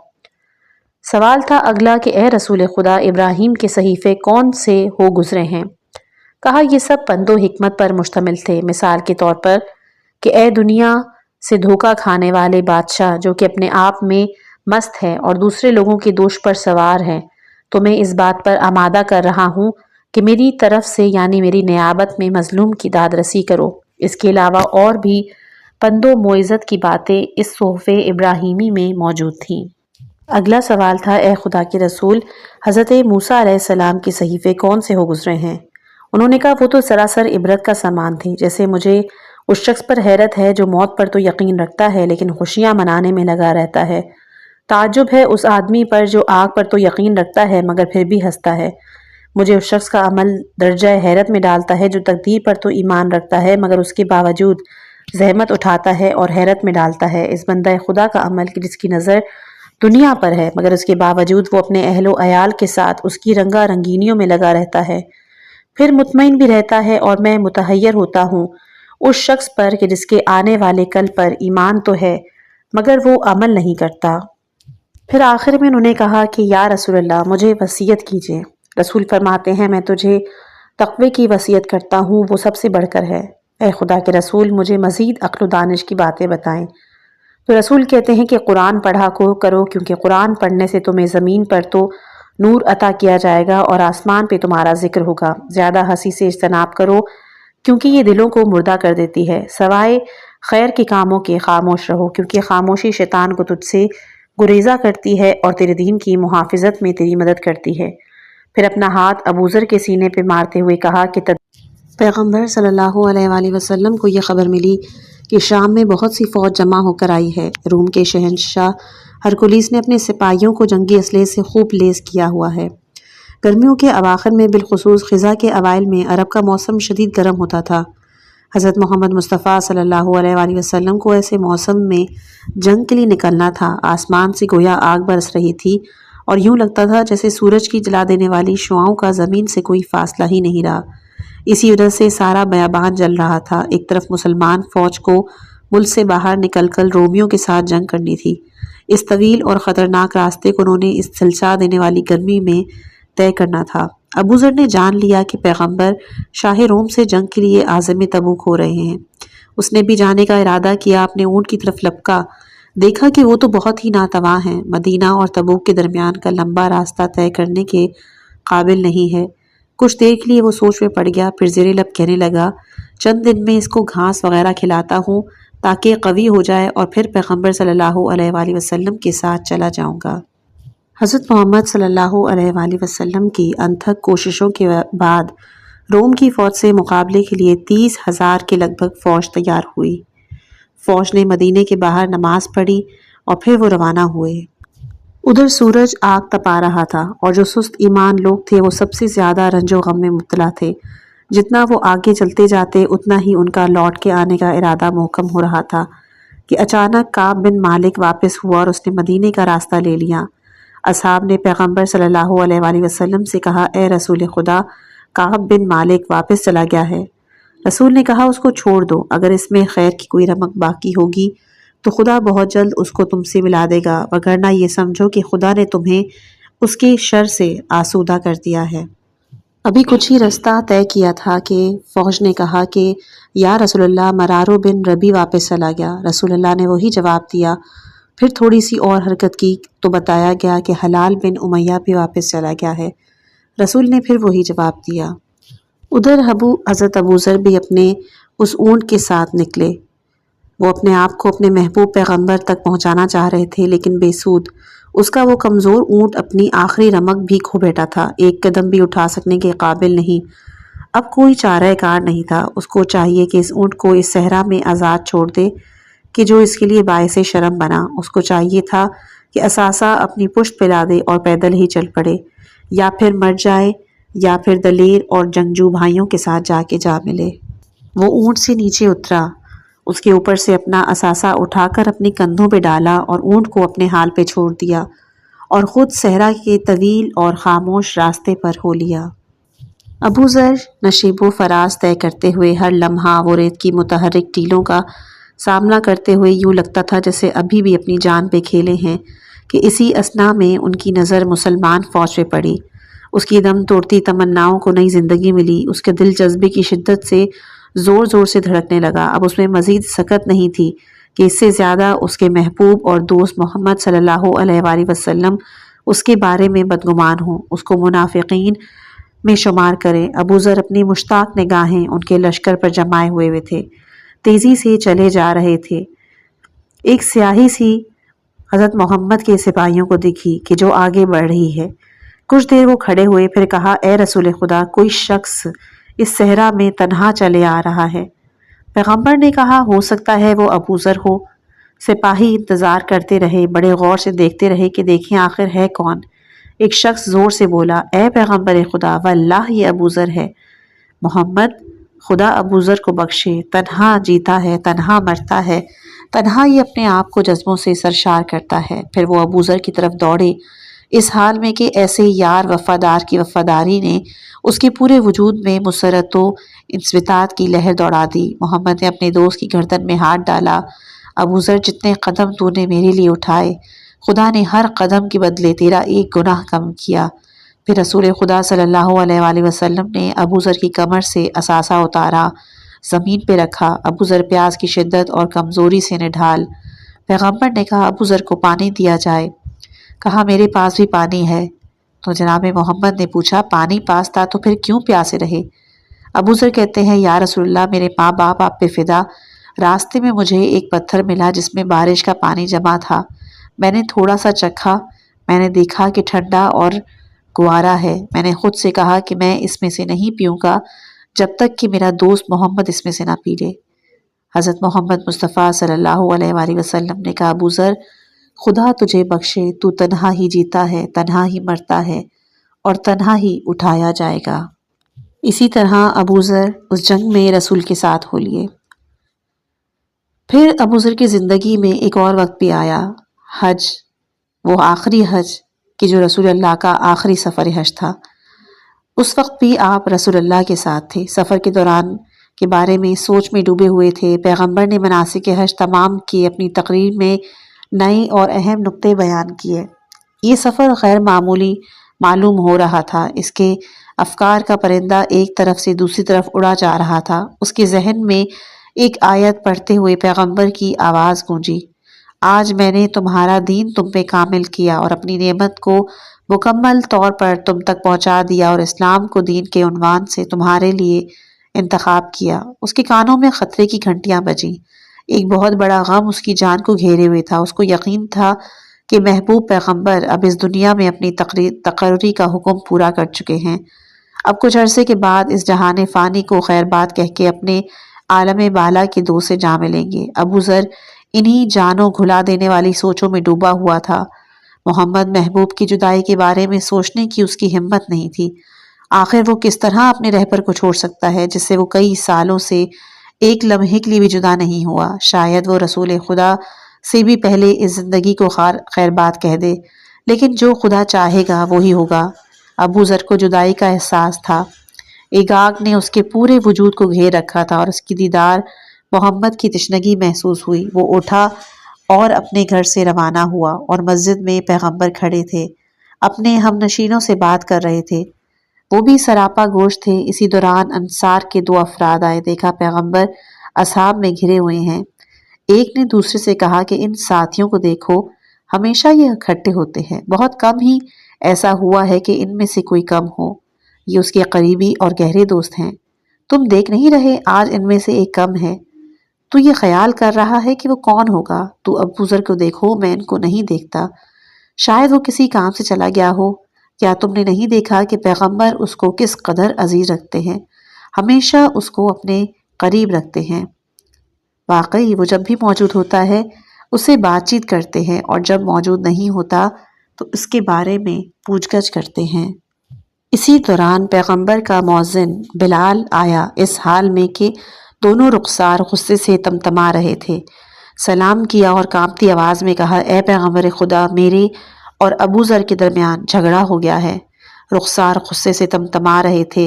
سوال تھا اگلا کہ اے رسول خدا، ابراہیم کے صحیفے کون سے ہو گزرے ہیں؟ کہا یہ سب پند و حکمت پر مشتمل تھے، مثال کے طور پر کہ اے دنیا سے دھوکہ کھانے والے بادشاہ جو کہ اپنے آپ میں مست ہے اور دوسرے لوگوں کی دوش پر سوار ہے، تو میں اس بات پر آمادہ کر رہا ہوں کہ میری طرف سے یعنی میری نیابت میں مظلوم کی داد رسی کرو۔ اس کے علاوہ اور بھی پند و موعظت کی باتیں اس صحف ابراہیمی میں موجود تھیں۔ اگلا سوال تھا اے خدا کے رسول، حضرت موسیٰ علیہ السلام کے صحیفے کون سے ہو گزرے ہیں؟ انہوں نے کہا وہ تو سراسر عبرت کا سامان تھی، جیسے مجھے اس شخص پر حیرت ہے جو موت پر تو یقین رکھتا ہے لیکن خوشیاں منانے میں لگا رہتا ہے۔ تعجب ہے اس آدمی پر جو آگ پر تو یقین رکھتا ہے مگر پھر بھی ہنستا ہے۔ مجھے اس شخص کا عمل درجہ حیرت میں ڈالتا ہے جو تقدیر پر تو ایمان رکھتا ہے مگر اس کے باوجود زحمت اٹھاتا ہے اور حیرت میں ڈالتا ہے اس بندہ خدا کا عمل کہ جس کی نظر دنیا پر ہے مگر اس کے باوجود وہ اپنے اہل و عیال کے ساتھ اس کی رنگا رنگینیوں میں لگا رہتا ہے، پھر مطمئن بھی رہتا ہے، اور میں متحیر ہوتا ہوں اس شخص پر کہ جس کے آنے والے کل پر ایمان تو ہے مگر وہ عمل نہیں کرتا۔ پھر آخر میں انہوں نے کہا کہ یا رسول اللہ، مجھے وصیت کیجیے۔ رسول فرماتے ہیں میں تجھے تقوی کی وصیت کرتا ہوں، وہ سب سے بڑھ کر ہے۔ اے خدا کے رسول، مجھے مزید عقل و دانش کی باتیں بتائیں۔ تو رسول کہتے ہیں کہ قرآن پڑھا کرو کیونکہ قرآن پڑھنے سے تمہیں زمین پر تو نور عطا کیا جائے گا اور آسمان پہ تمہارا ذکر ہوگا۔ زیادہ ہنسی سے اجتناب کرو کیونکہ یہ دلوں کو مردہ کر دیتی ہے۔ سوائے خیر کے کاموں کے خاموش رہو کیونکہ خاموشی شیطان کو تجھ سے گریزہ کرتی ہے اور تیرے دین کی محافظت میں تیری مدد کرتی ہے۔ پھر اپنا ہاتھ ابو ذر کے سینے پہ مارتے ہوئے کہا کہ پیغمبر صلی اللہ علیہ وآلہ وسلم کو یہ خبر ملی کہ شام میں بہت سی فوج جمع ہو کر آئی ہے۔ روم کے شہنشاہ ہرکولیس نے اپنے سپاہیوں کو جنگی اسلحے سے خوب لیس کیا ہوا ہے۔ گرمیوں کے اواخر میں بالخصوص خزاں کے اوائل میں عرب کا موسم شدید گرم ہوتا تھا۔ حضرت محمد مصطفیٰ صلی اللہ علیہ وآلہ وسلم کو ایسے موسم میں جنگ کے لیے نکلنا تھا۔ آسمان سے گویا آگ برس رہی تھی اور یوں لگتا تھا جیسے سورج کی جلا دینے والی شعاؤں کا زمین سے کوئی فاصلہ ہی نہیں رہا۔ اسی وجہ سے سارا بیابان جل رہا تھا۔ ایک طرف مسلمان فوج کو ملک سے باہر نکل کر رومیوں کے ساتھ جنگ کرنی تھی۔ اس طویل اور خطرناک راستے کو انہوں نے اس سلچا دینے والی گرمی میں طے کرنا تھا۔ ابو ذر نے جان لیا کہ پیغمبر شاہ روم سے جنگ کے لیے عازم تبوک ہو رہے ہیں۔ اس نے بھی جانے کا ارادہ کیا، اپنے اونٹ کی طرف لپکا، دیکھا کہ وہ تو بہت ہی ناتواں ہیں، مدینہ اور تبوک کے درمیان کا لمبا راستہ طے کرنے کے قابل نہیں ہے۔ کچھ دیر کے لیے وہ سوچ میں پڑ گیا، پھر زیر لب کہنے لگا چند دن میں اس کو گھاس وغیرہ کھلاتا ہوں تاکہ قوی ہو جائے اور پھر پیغمبر صلی اللہ علیہ وآلہ وسلم کے ساتھ چلا جاؤں گا۔ حضرت محمد صلی اللہ علیہ وآلہ وسلم کی انتھک کوششوں کے بعد روم کی فوج سے مقابلے کے لیے 30,000 کے لگ بھگ فوج تیار ہوئی۔ فوج نے مدینے کے باہر نماز پڑھی اور پھر وہ روانہ ہوئے۔ ادھر سورج آگ تپا رہا تھا اور جو سست ایمان لوگ تھے وہ سب سے زیادہ رنج و غم میں مبتلا تھے۔ جتنا وہ آگے چلتے جاتے اتنا ہی ان کا لوٹ کے آنے کا ارادہ محکم ہو رہا تھا کہ اچانک کعب بن مالک واپس ہوا اور اس نے مدینے کا راستہ لے لیا۔ اصحاب نے پیغمبر صلی اللہ علیہ وآلہ وسلم سے کہا اے رسول خدا، کعب بن مالک واپس چلا گیا ہے۔ رسول نے کہا اس کو چھوڑ دو، اگر اس میں خیر کی کوئی رمق باقی ہوگی تو خدا بہت جلد اس کو تم سے ملا دے گا، وگرنہ یہ سمجھو کہ خدا نے تمہیں اس کے شر سے آسودہ کر دیا ہے۔ ابھی کچھ ہی رستہ طے کیا تھا کہ فوج نے کہا کہ یا رسول اللہ، مرارو بن ربی واپس چلا گیا۔ رسول اللہ نے وہی جواب دیا۔ پھر تھوڑی سی اور حرکت کی تو بتایا گیا کہ حلال بن امیہ بھی واپس چلا گیا ہے۔ رسول نے پھر وہی جواب دیا۔ ادھر حضرت ابوذر بھی اپنے اس اونٹ کے ساتھ نکلے۔ وہ اپنے آپ کو اپنے محبوب پیغمبر تک پہنچانا چاہ رہے تھے، لیکن بے سود۔ اس کا وہ کمزور اونٹ اپنی آخری رمق بھی کھو بیٹھا تھا، ایک قدم بھی اٹھا سکنے کے قابل نہیں۔ اب کوئی چارہ کار نہیں تھا۔ اس کو چاہیے کہ اس اونٹ کو اس صحرا میں آزاد چھوڑ دے کہ جو اس کے لیے باعث شرم بنا۔ اس کو چاہیے تھا کہ اثاثہ اپنی پشت پہ لا دے اور پیدل ہی چل پڑے، یا پھر مر جائے یا پھر دلیر اور جنگجو بھائیوں کے ساتھ جا ملے۔ وہ اونٹ سے نیچے اترا، اس کے اوپر سے اپنا اثاثہ اٹھا کر اپنے کندھوں پہ ڈالا اور اونٹ کو اپنے حال پہ چھوڑ دیا اور خود صحرا کے طویل اور خاموش راستے پر ہو لیا۔ ابوذر نشیب و فراز طے کرتے ہوئے ہر لمحہ وہ ریت کی متحرک ٹیلوں کا سامنا کرتے ہوئے یوں لگتا تھا جیسے ابھی بھی اپنی جان پہ کھیلے ہیں کہ اسی اثنا میں ان کی نظر مسلمان فوج پہ پڑی۔ اس کی دم توڑتی تمناؤں کو نئی زندگی ملی۔ اس کے دل جذبے کی شدت سے زور زور سے دھڑکنے لگا۔ اب اس میں مزید سکت نہیں تھی کہ اس سے زیادہ اس کے محبوب اور دوست محمد صلی اللہ علیہ وآلہ وسلم اس کے بارے میں بدگمان ہوں، اس کو منافقین میں شمار کریں۔ ابوذر اپنی مشتاق نگاہیں ان کے لشکر پر جمائے ہوئے تھے، تیزی سے چلے جا رہے تھے۔ ایک سیاہی سی حضرت محمد کے سپاہیوں کو دکھی کہ جو آگے بڑھ رہی ہے۔ کچھ دیر وہ کھڑے ہوئے، پھر کہا، اے رسول خدا، کوئی شخص اس صحرا میں تنہا چلے آ رہا ہے۔ پیغمبر نے کہا، ہو سکتا ہے وہ ابوذر ہو۔ سپاہی انتظار کرتے رہے، بڑے غور سے دیکھتے رہے کہ دیکھیں آخر ہے کون۔ ایک شخص زور سے بولا، اے پیغمبر خدا، واللہ یہ ابوذر ہے۔ محمد، خدا ابوذر کو بخشے، تنہا جیتا ہے، تنہا مرتا ہے، تنہا یہ اپنے آپ کو جذبوں سے سرشار کرتا ہے۔ پھر وہ ابوذر کی طرف دوڑے، اس حال میں کہ ایسے یار وفادار کی وفاداری نے اس کے پورے وجود میں مسرت و انصبات کی لہر دوڑا دی۔ محمد نے اپنے دوست کی گردن میں ہاتھ ڈالا۔ ابوذر، جتنے قدم تو نے میرے لیے اٹھائے، خدا نے ہر قدم کے بدلے تیرا ایک گناہ کم کیا۔ پھر رسول خدا صلی اللہ علیہ وآلہ وسلم نے ابوذر کی کمر سے اثاثہ اتارا، زمین پہ رکھا۔ ابوذر پیاس کی شدت اور کمزوری سے نڈھال۔ پیغمبر نے کہا، ابوذر کو پانی دیا جائے۔ کہا، میرے پاس بھی پانی ہے۔ تو جناب محمد نے پوچھا، پانی پاس تھا تو پھر کیوں پیاسے رہے؟ ابوذر کہتے ہیں، یا رسول اللہ، میرے ماں باپ آپ پہ فدا، راستے میں مجھے ایک پتھر ملا جس میں بارش کا پانی جمع تھا۔ میں نے تھوڑا سا چکھا، میں نے دیکھا کہ ٹھنڈا اور گوارا ہے۔ میں نے خود سے کہا کہ میں اس میں سے نہیں پیوں گا جب تک کہ میرا دوست محمد اس میں سے نہ پی لے۔ حضرت محمد مصطفیٰ صلی اللہ علیہ وآلہ وسلم نے کہا، ابوذر، خدا تجھے بخشے، تو تنہا ہی جیتا ہے، تنہا ہی مرتا ہے اور تنہا ہی اٹھایا جائے گا۔ اسی طرح ابوذر اس جنگ میں رسول کے ساتھ ہو لیے۔ پھر ابوذر کی زندگی میں ایک اور وقت بھی آیا، حج، وہ آخری حج کہ جو رسول اللہ کا آخری سفر حج تھا۔ اس وقت بھی آپ رسول اللہ کے ساتھ تھے، سفر کے دوران کے بارے میں سوچ میں ڈوبے ہوئے تھے۔ پیغمبر نے مناسک حج تمام کیے، اپنی تقریر میں نئے اور اہم نکتے بیان کیے۔ یہ سفر غیر معمولی معلوم ہو رہا تھا۔ اس کے افکار کا پرندہ ایک طرف سے دوسری طرف اڑا جا رہا تھا۔ اس کے ذہن میں ایک آیت پڑھتے ہوئے پیغمبر کی آواز گونجی، آج میں نے تمہارا دین تم پہ کامل کیا اور اپنی نعمت کو مکمل طور پر تم تک پہنچا دیا اور اسلام کو دین کے عنوان سے تمہارے لیے انتخاب کیا۔ اس کے کانوں میں خطرے کی گھنٹیاں بجیں۔ ایک بہت بڑا غم اس کی جان کو گھیرے ہوئے تھا۔ اس کو یقین تھا کہ محبوب پیغمبر اب اس دنیا میں اپنی تقرری کا حکم پورا کر چکے ہیں، اب کچھ عرصے کے بعد اس جہان فانی کو خیر بات کہہ کے اپنے عالم بالا کے دوست سے جا ملیں گے۔ ابوذر انہی جانوں گھلا دینے والی سوچوں میں ڈوبا ہوا تھا۔ محمد محبوب کی جدائی کے بارے میں سوچنے کی اس کی ہمت نہیں تھی۔ آخر وہ کس طرح اپنے رہبر کو چھوڑ سکتا ہے جس سے وہ کئی سالوں سے ایک لمحے کے لیے بھی جدا نہیں ہوا؟ شاید وہ رسول خدا سے بھی پہلے اس زندگی کو خیر بات کہہ دے، لیکن جو خدا چاہے گا وہی ہوگا۔ ابوذر کو جدائی کا احساس تھا۔ ایک آگ نے اس کے پورے وجود کو گھیر رکھا تھا اور اس کی دیدار محمد کی تشنگی محسوس ہوئی۔ وہ اٹھا اور اپنے گھر سے روانہ ہوا اور مسجد میں پیغمبر کھڑے تھے، اپنے ہم نشینوں سے بات کر رہے تھے۔ وہ بھی سراپا گوشت تھے۔ اسی دوران انصار کے 2 افراد آئے، دیکھا پیغمبر اصحاب میں گھرے ہوئے ہیں۔ ایک نے دوسرے سے کہا کہ ان ساتھیوں کو دیکھو، ہمیشہ یہ اکٹھے ہوتے ہیں، بہت کم ہی ایسا ہوا ہے کہ ان میں سے کوئی کم ہو۔ یہ اس کے قریبی اور گہرے دوست ہیں، تم دیکھ نہیں رہے آج ان میں سے ایک کم ہے؟ تو یہ خیال کر رہا ہے کہ وہ کون ہوگا؟ تو ابو ذر کو دیکھو، میں ان کو نہیں دیکھتا، شاید وہ کسی کام سے چلا گیا ہو۔ کیا تم نے نہیں دیکھا کہ پیغمبر اس کو کس قدر عزیز رکھتے ہیں، ہمیشہ اس کو اپنے قریب رکھتے ہیں؟ واقعی وہ جب بھی موجود ہوتا ہے اس سے بات چیت کرتے ہیں، اور جب موجود نہیں ہوتا تو اس کے بارے میں پوچھ گچھ کرتے ہیں۔ اسی دوران پیغمبر کا مؤذن بلال آیا، اس حال میں کہ دونوں رخسار غصے سے تمتما رہے تھے۔ سلام کیا اور کانپتی آواز میں کہا، اے پیغمبر خدا، میرے اور ابو ذر کے درمیان جھگڑا ہو گیا ہے۔ رخسار غصے سے تمتما رہے تھے۔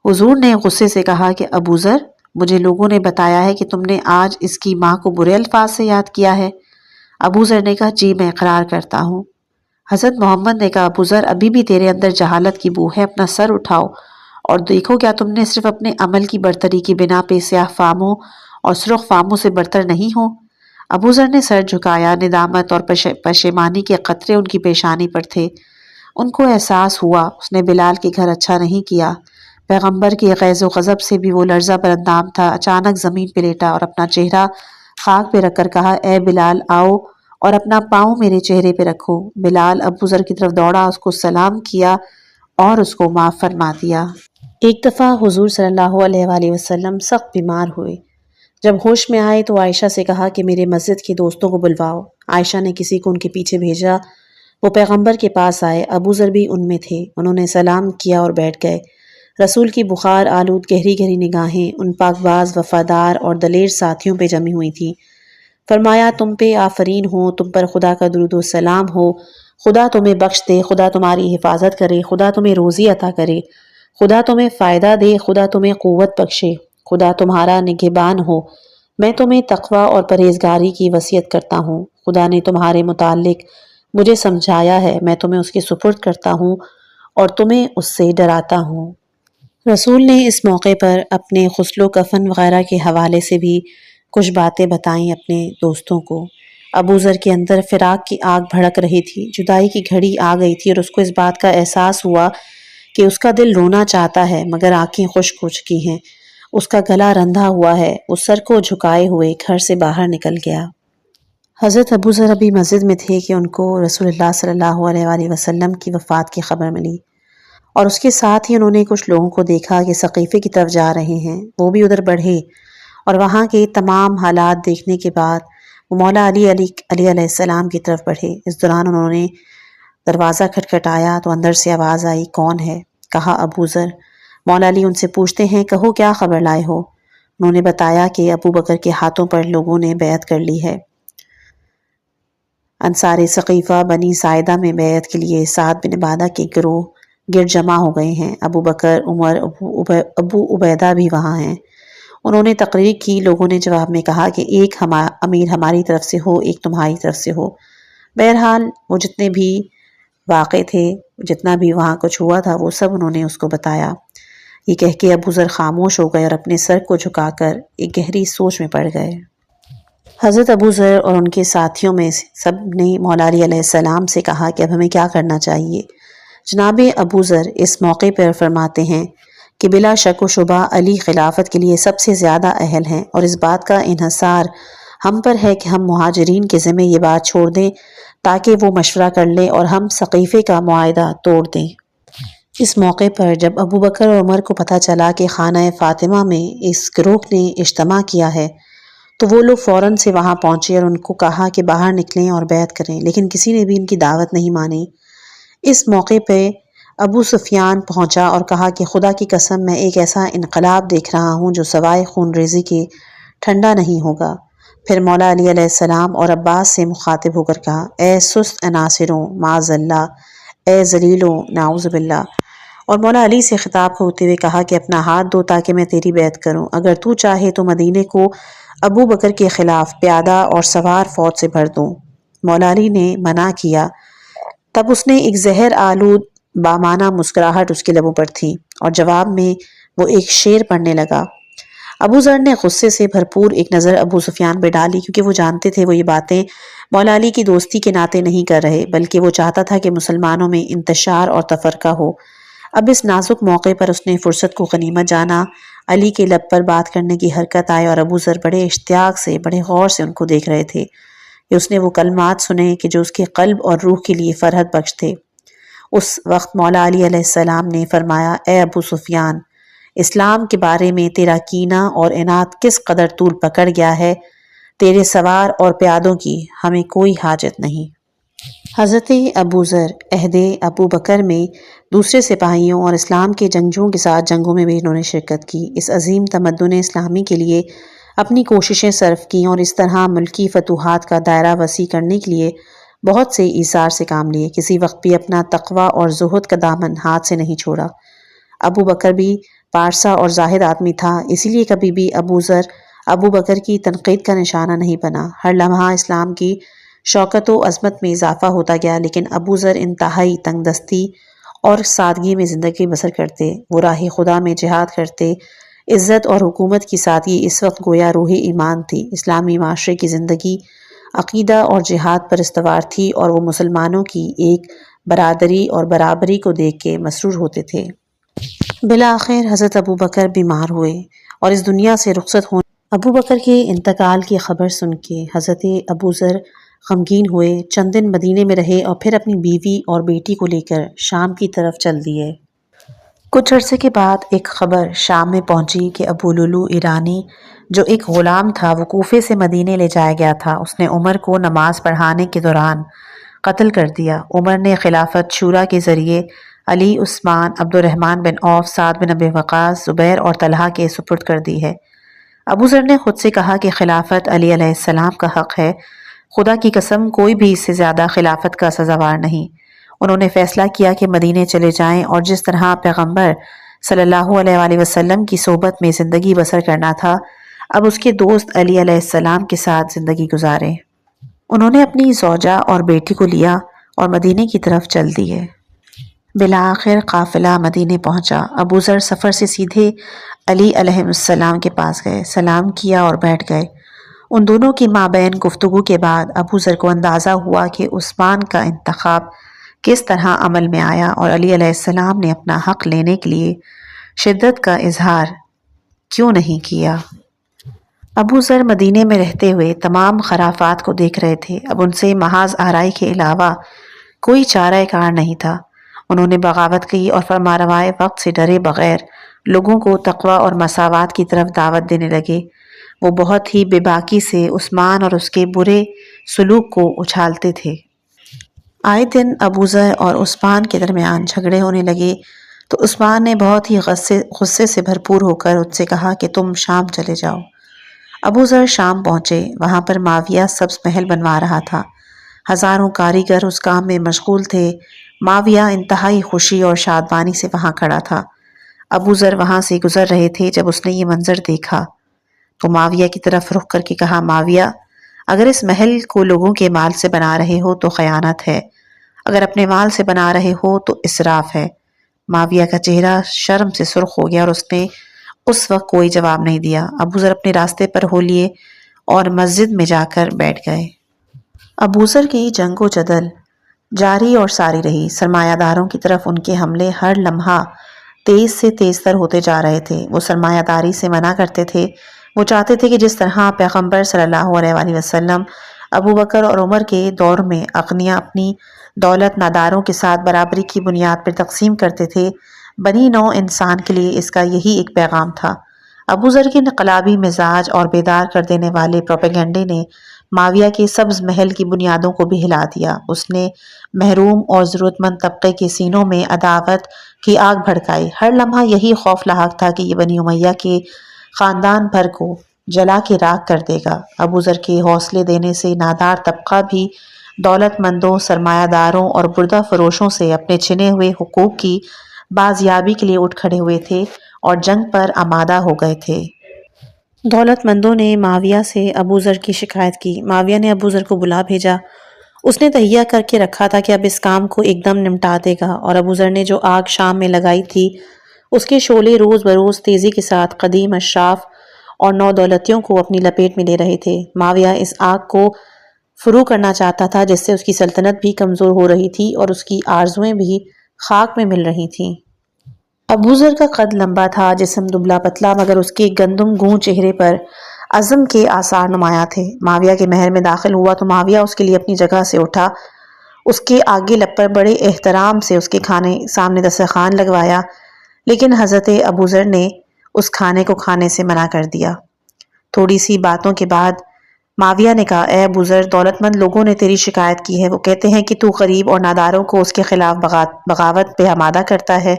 حضور نے غصے سے کہا کہ ابو ذر، مجھے لوگوں نے بتایا ہے کہ تم نے آج اس کی ماں کو برے الفاظ سے یاد کیا ہے۔ ابو ذر نے کہا، جی میں اقرار کرتا ہوں۔ حضرت محمد نے کہا، ابو ذر، ابھی بھی تیرے اندر جہالت کی بو ہے، اپنا سر اٹھاؤ اور دیکھو کیا تم نے صرف اپنے عمل کی برتری کی بنا پہ سیاہ فاموں اور سرخ فاموں سے برتر نہیں ہو؟ ابو ذر نے سر جھکایا، ندامت اور پشیمانی کے قطرے ان کی پیشانی پر تھے۔ ان کو احساس ہوا اس نے بلال کے گھر اچھا نہیں کیا۔ پیغمبر کے غیظ و غضب سے بھی وہ لرزہ پر اندام تھا۔ اچانک زمین پہ لیٹا اور اپنا چہرہ خاک پہ رکھ کر کہا، اے بلال، آؤ اور اپنا پاؤں میرے چہرے پہ رکھو۔ بلال ابو ذر کی طرف دوڑا، اس کو سلام کیا اور اس کو معاف فرما دیا۔ ایک دفعہ حضور صلی اللہ علیہ وآلہ وسلم سخت بیمار ہوئے۔ جب ہوش میں آئے تو عائشہ سے کہا کہ میرے مسجد کے دوستوں کو بلواؤ۔ عائشہ نے کسی کو ان کے پیچھے بھیجا، وہ پیغمبر کے پاس آئے، ابو ذر بھی ان میں تھے۔ انہوں نے سلام کیا اور بیٹھ گئے۔ رسول کی بخار آلود گہری گہری نگاہیں ان پاک باز، وفادار اور دلیر ساتھیوں پہ جمی ہوئی تھیں۔ فرمایا، تم پہ آفرین ہو، تم پر خدا کا درود و سلام ہو، خدا تمہیں بخش دے، خدا تمہاری حفاظت کرے، خدا تمہیں روزی عطا کرے، خدا تمہیں فائدہ دے، خدا تمہیں قوت بخشے، خدا تمہارا نگہبان ہو۔ میں تمہیں تقوی اور پرہیزگاری کی وصیت کرتا ہوں۔ خدا نے تمہارے متعلق مجھے سمجھایا ہے، میں تمہیں اس کے سپرد کرتا ہوں اور تمہیں اس سے ڈراتا ہوں۔ رسول نے اس موقع پر اپنے غسل و کفن وغیرہ کے حوالے سے بھی کچھ باتیں بتائیں اپنے دوستوں کو۔ ابو ذر کے اندر فراق کی آگ بھڑک رہی تھی، جدائی کی گھڑی آ گئی تھی اور اس کو اس بات کا احساس ہوا کہ اس کا دل رونا چاہتا ہے مگر آنکھیں خشک ہو چکی ہیں، اس کا گلا رندھا ہوا ہے۔ وہ سر کو جھکائے ہوئے گھر سے باہر نکل گیا۔ حضرت ابو ذر ابھی مسجد میں تھے کہ ان کو رسول اللہ صلی اللہ علیہ وآلہ وسلم کی وفات کی خبر ملی، اور اس کے ساتھ ہی انہوں نے کچھ لوگوں کو دیکھا کہ سقیفے کی طرف جا رہے ہیں۔ وہ بھی ادھر بڑھے اور وہاں کے تمام حالات دیکھنے کے بعد وہ مولا علی علیہ السلام کی طرف بڑھے۔ اس دوران انہوں نے دروازہ کھٹکھٹایا تو اندر سے آواز آئی، کون ہے؟ کہا، ابو ذر۔ مولا علی ان سے پوچھتے ہیں، کہو کیا خبر لائے ہو؟ انہوں نے بتایا کہ ابو بکر کے ہاتھوں پر لوگوں نے بیعت کر لی ہے۔ انصار ثقیفہ بنی ساعدہ میں بیعت کے لیے سعد بن عبادہ کے گروہ گرد جمع ہو گئے ہیں۔ ابو بکر، عمر، ابو عبیدہ بھی وہاں ہیں۔ انہوں نے تقریر کی، لوگوں نے جواب میں کہا کہ ایک امیر ہماری طرف سے ہو، ایک تمہاری طرف سے ہو۔ بہرحال وہ جتنے بھی واقع تھے، جتنا بھی وہاں کچھ ہوا تھا، وہ سب انہوں نے اس کو بتایا۔ یہ کہہ کے ابو ذر خاموش ہو گئے اور اپنے سر کو جھکا کر ایک گہری سوچ میں پڑ گئے۔ حضرت ابو ذر اور ان کے ساتھیوں میں سب نے مولا علی علیہ السلام سے کہا کہ اب ہمیں کیا کرنا چاہیے؟ جناب ابو ذر اس موقع پر فرماتے ہیں کہ بلا شک و شبہ علی خلافت کے لیے سب سے زیادہ اہل ہیں، اور اس بات کا انحصار ہم پر ہے کہ ہم مہاجرین کے ذمہ یہ بات چھوڑ دیں تاکہ وہ مشورہ کر لیں اور ہم سقیفے کا معاہدہ توڑ دیں۔ اس موقع پر جب ابو بکر اور عمر کو پتہ چلا کہ خانہ فاطمہ میں اس گروہ نے اجتماع کیا ہے تو وہ لوگ فوراً سے وہاں پہنچے اور ان کو کہا کہ باہر نکلیں اور بیعت کریں، لیکن کسی نے بھی ان کی دعوت نہیں مانی۔ اس موقع پہ ابو سفیان پہنچا اور کہا کہ خدا کی قسم، میں ایک ایسا انقلاب دیکھ رہا ہوں جو سوائے خون ریزی کے ٹھنڈا نہیں ہوگا۔ پھر مولا علی علیہ السلام اور عباس سے مخاطب ہو کر کہا، اے سست عناصروں معاذ اللہ، اے ذلیلوں نعوذ باللہ۔ اور مولا علی سے خطاب ہوتے ہوئے کہا کہ اپنا ہاتھ دو تاکہ میں تیری بیعت کروں، اگر تو چاہے تو مدینے کو ابو بکر کے خلاف پیادہ اور سوار فوج سے بھر دوں۔ مولا علی نے منع کیا۔ تب اس نے ایک زہر آلود بامانہ مسکراہٹ اس کے لبوں پر تھی، اور جواب میں وہ ایک شعر پڑھنے لگا۔ ابو ذر نے غصے سے بھرپور ایک نظر ابو سفیان پہ ڈالی، کیونکہ وہ جانتے تھے وہ یہ باتیں مولا علی کی دوستی کے ناطے نہیں کر رہے، بلکہ وہ چاہتا تھا کہ مسلمانوں میں انتشار اور تفرقہ ہو۔ اب اس نازک موقع پر اس نے فرصت کو غنیمت جانا۔ علی کے لب پر بات کرنے کی حرکت آئی اور ابو ذر بڑے اشتیاق سے، بڑے غور سے ان کو دیکھ رہے تھے کہ اس نے وہ کلمات سنے کہ جو اس کے قلب اور روح کے لیے فرحت بخش تھے۔ اس وقت مولا علی علیہ السلام نے فرمایا، اے ابو سفیان، اسلام کے بارے میں تیرا کینہ اور عناد کس قدر طول پکڑ گیا ہے، تیرے سوار اور پیادوں کی ہمیں کوئی حاجت نہیں۔ حضرت ابو ذر عہد ابو بکر میں دوسرے سپاہیوں اور اسلام کے جنگجوؤں کے ساتھ جنگوں میں بھی انہوں نے شرکت کی۔ اس عظیم تمدن اسلامی کے لیے اپنی کوششیں صرف کیں اور اس طرح ملکی فتوحات کا دائرہ وسیع کرنے کے لیے بہت سے ایثار سے کام لیے۔ کسی وقت بھی اپنا تقوی اور زہد کا دامن ہاتھ سے نہیں چھوڑا۔ ابو بکر بھی پارسا اور زاہد آدمی تھا، اسی لیے کبھی بھی ابو ذر ابو بکر کی تنقید کا نشانہ نہیں بنا۔ ہر لمحہ اسلام کی شوکت و عظمت میں اضافہ ہوتا گیا، لیکن ابو ذر انتہائی تنگ دستی اور سادگی میں زندگی بسر کرتے۔ وہ راہ خدا میں جہاد کرتے۔ عزت اور حکومت کی سادگی اس وقت گویا روح ایمان تھی۔ اسلامی معاشرے کی زندگی عقیدہ اور جہاد پر استوار تھی، اور وہ مسلمانوں کی ایک برادری اور برابری کو دیکھ کے مسرور ہوتے تھے۔ بالآخر حضرت ابو بکر بیمار ہوئے اور اس دنیا سے رخصت ہونے ابو بکر کے انتقال کی خبر سن کے حضرت ابو ذر غمگین ہوئے، چند دن مدینے میں رہے اور پھر اپنی بیوی اور بیٹی کو لے کر شام کی طرف چل دیے۔ کچھ عرصے کے بعد ایک خبر شام میں پہنچی کہ ابو لولو ایرانی جو ایک غلام تھا وہ کوفے سے مدینے لے جایا گیا تھا۔ اس نے عمر کو نماز پڑھانے کے دوران قتل کر دیا۔ عمر نے خلافت شورا کے ذریعے علی، عثمان، عبد الرحمن بن عوف، سعد بن ابی وقاص، زبیر اور طلحہ کے سپرد کر دی ہے۔ ابو ذر نے خود سے کہا کہ خلافت علی علیہ السلام کا حق ہے، خدا کی قسم کوئی بھی اس سے زیادہ خلافت کا سزاوار نہیں۔ انہوں نے فیصلہ کیا کہ مدینے چلے جائیں اور جس طرح پیغمبر صلی اللہ علیہ وآلہ وسلم کی صحبت میں زندگی بسر کرنا تھا، اب اس کے دوست علی علیہ السلام کے ساتھ زندگی گزارے۔ انہوں نے اپنی زوجہ اور بیٹی کو لیا اور مدینے کی طرف چل دیے۔ بالآخر قافلہ مدینے پہنچا۔ ابو ذر سفر سے سیدھے علی علیہ السلام کے پاس گئے، سلام کیا اور بیٹھ گئے۔ ان دونوں کی مابین گفتگو کے بعد ابو ذر کو اندازہ ہوا کہ عثمان کا انتخاب کس طرح عمل میں آیا اور علی علیہ السلام نے اپنا حق لینے کے لیے شدت کا اظہار کیوں نہیں کیا۔ ابو ذر مدینے میں رہتے ہوئے تمام خرافات کو دیکھ رہے تھے۔ اب ان سے محض آرائی کے علاوہ کوئی چارہ کار نہیں تھا۔ انہوں نے بغاوت کی اور فرمانروائے وقت سے ڈرے بغیر لوگوں کو تقوی اور مساوات کی طرف دعوت دینے لگے۔ وہ بہت ہی بے باکی سے عثمان اور اس کے برے سلوک کو اچھالتے تھے۔ آئے دن ابو ذر اور عثمان کے درمیان جھگڑے ہونے لگے تو عثمان نے بہت ہی غصے سے بھرپور ہو کر ان سے کہا کہ تم شام چلے جاؤ۔ ابو ذر شام پہنچے۔ وہاں پر معاویہ سبز محل بنوا رہا تھا۔ ہزاروں کاریگر اس کام میں مشغول تھے۔ معاویہ انتہائی خوشی اور شادمانی سے وہاں کھڑا تھا۔ ابو ذر وہاں سے گزر رہے تھے جب اس نے یہ منظر دیکھا تو معاویہ کی طرف رخ کر کے کہا، معاویہ، اگر اس محل کو لوگوں کے مال سے بنا رہے ہو تو خیانت ہے، اگر اپنے مال سے بنا رہے ہو تو اسراف ہے۔ معاویہ کا چہرہ شرم سے سرخ ہو گیا اور اس نے اس وقت کوئی جواب نہیں دیا۔ ابو ذر اپنے راستے پر ہو لیے اور مسجد میں جا کر بیٹھ گئے۔ ابو ذر کی جنگ و جدل جاری اور ساری رہی۔ سرمایہ داروں کی طرف ان کے حملے ہر لمحہ تیز سے تیز تر ہوتے جا رہے تھے۔ وہ سرمایہ داری سے منع کرتے تھے۔ وہ چاہتے تھے کہ جس طرح پیغمبر صلی اللہ علیہ وآلہ وسلم ابو بکر اور عمر کے دور میں اغنیاء اپنی دولت ناداروں کے ساتھ برابری کی بنیاد پر تقسیم کرتے تھے، بنی نوع انسان کے لیے اس کا یہی ایک پیغام تھا۔ ابو ذر کے انقلابی مزاج اور بیدار کر دینے والے پروپیگنڈے نے معاویہ کے سبز محل کی بنیادوں کو بھی ہلا دیا۔ اس نے محروم اور ضرورت مند طبقے کے سینوں میں عداوت کی آگ بھڑکائی۔ ہر لمحہ یہی خوف لاحق تھا کہ یہ بنی امیہ کے خاندان بھر کو جلا کے راکھ کر دے گا۔ ابو ذر کے حوصلے دینے سے نادار طبقہ بھی دولت مندوں، سرمایہ داروں اور بردہ فروشوں سے اپنے چھنے ہوئے حقوق کی بازیابی کے لیے اٹھ کھڑے ہوئے تھے اور جنگ پر آمادہ ہو گئے تھے۔ دولت مندوں نے معاویہ سے ابو ذر کی شکایت کی۔ معاویہ نے ابو ذر کو بلا بھیجا۔ اس نے تہیہ کر کے رکھا تھا کہ اب اس کام کو ایک دم نمٹا دے گا، اور ابو ذر نے جو آگ شام میں لگائی تھی اس کے شعلے روز بروز تیزی کے ساتھ قدیم اشراف اور نو دولتیوں کو اپنی لپیٹ میں لے رہے تھے۔ معاویہ اس آگ کو فرو کرنا چاہتا تھا، جس سے اس کی سلطنت بھی کمزور ہو رہی تھی اور اس کی آرزوئیں بھی خاک میں مل رہی تھیں۔ ابو ذر کا قد لمبا تھا، جسم دبلا پتلا، مگر اس کے گندم گون چہرے پر عزم کے آثار نمایاں تھے۔ معاویہ کے محل میں داخل ہوا تو معاویہ اس کے لیے اپنی جگہ سے اٹھا، اس کے آگے لب پر بڑے احترام سے اس کے کھانے سامنے دسترخوان لگوایا، لیکن حضرت ابو ذر نے اس کھانے کو کھانے سے منع کر دیا۔ تھوڑی سی باتوں کے بعد معاویہ نے کہا، اے ابو ذر، دولت مند لوگوں نے تیری شکایت کی ہے، وہ کہتے ہیں کہ تو غریب اور ناداروں کو اس کے خلاف بغاوت پہ آمادہ کرتا ہے۔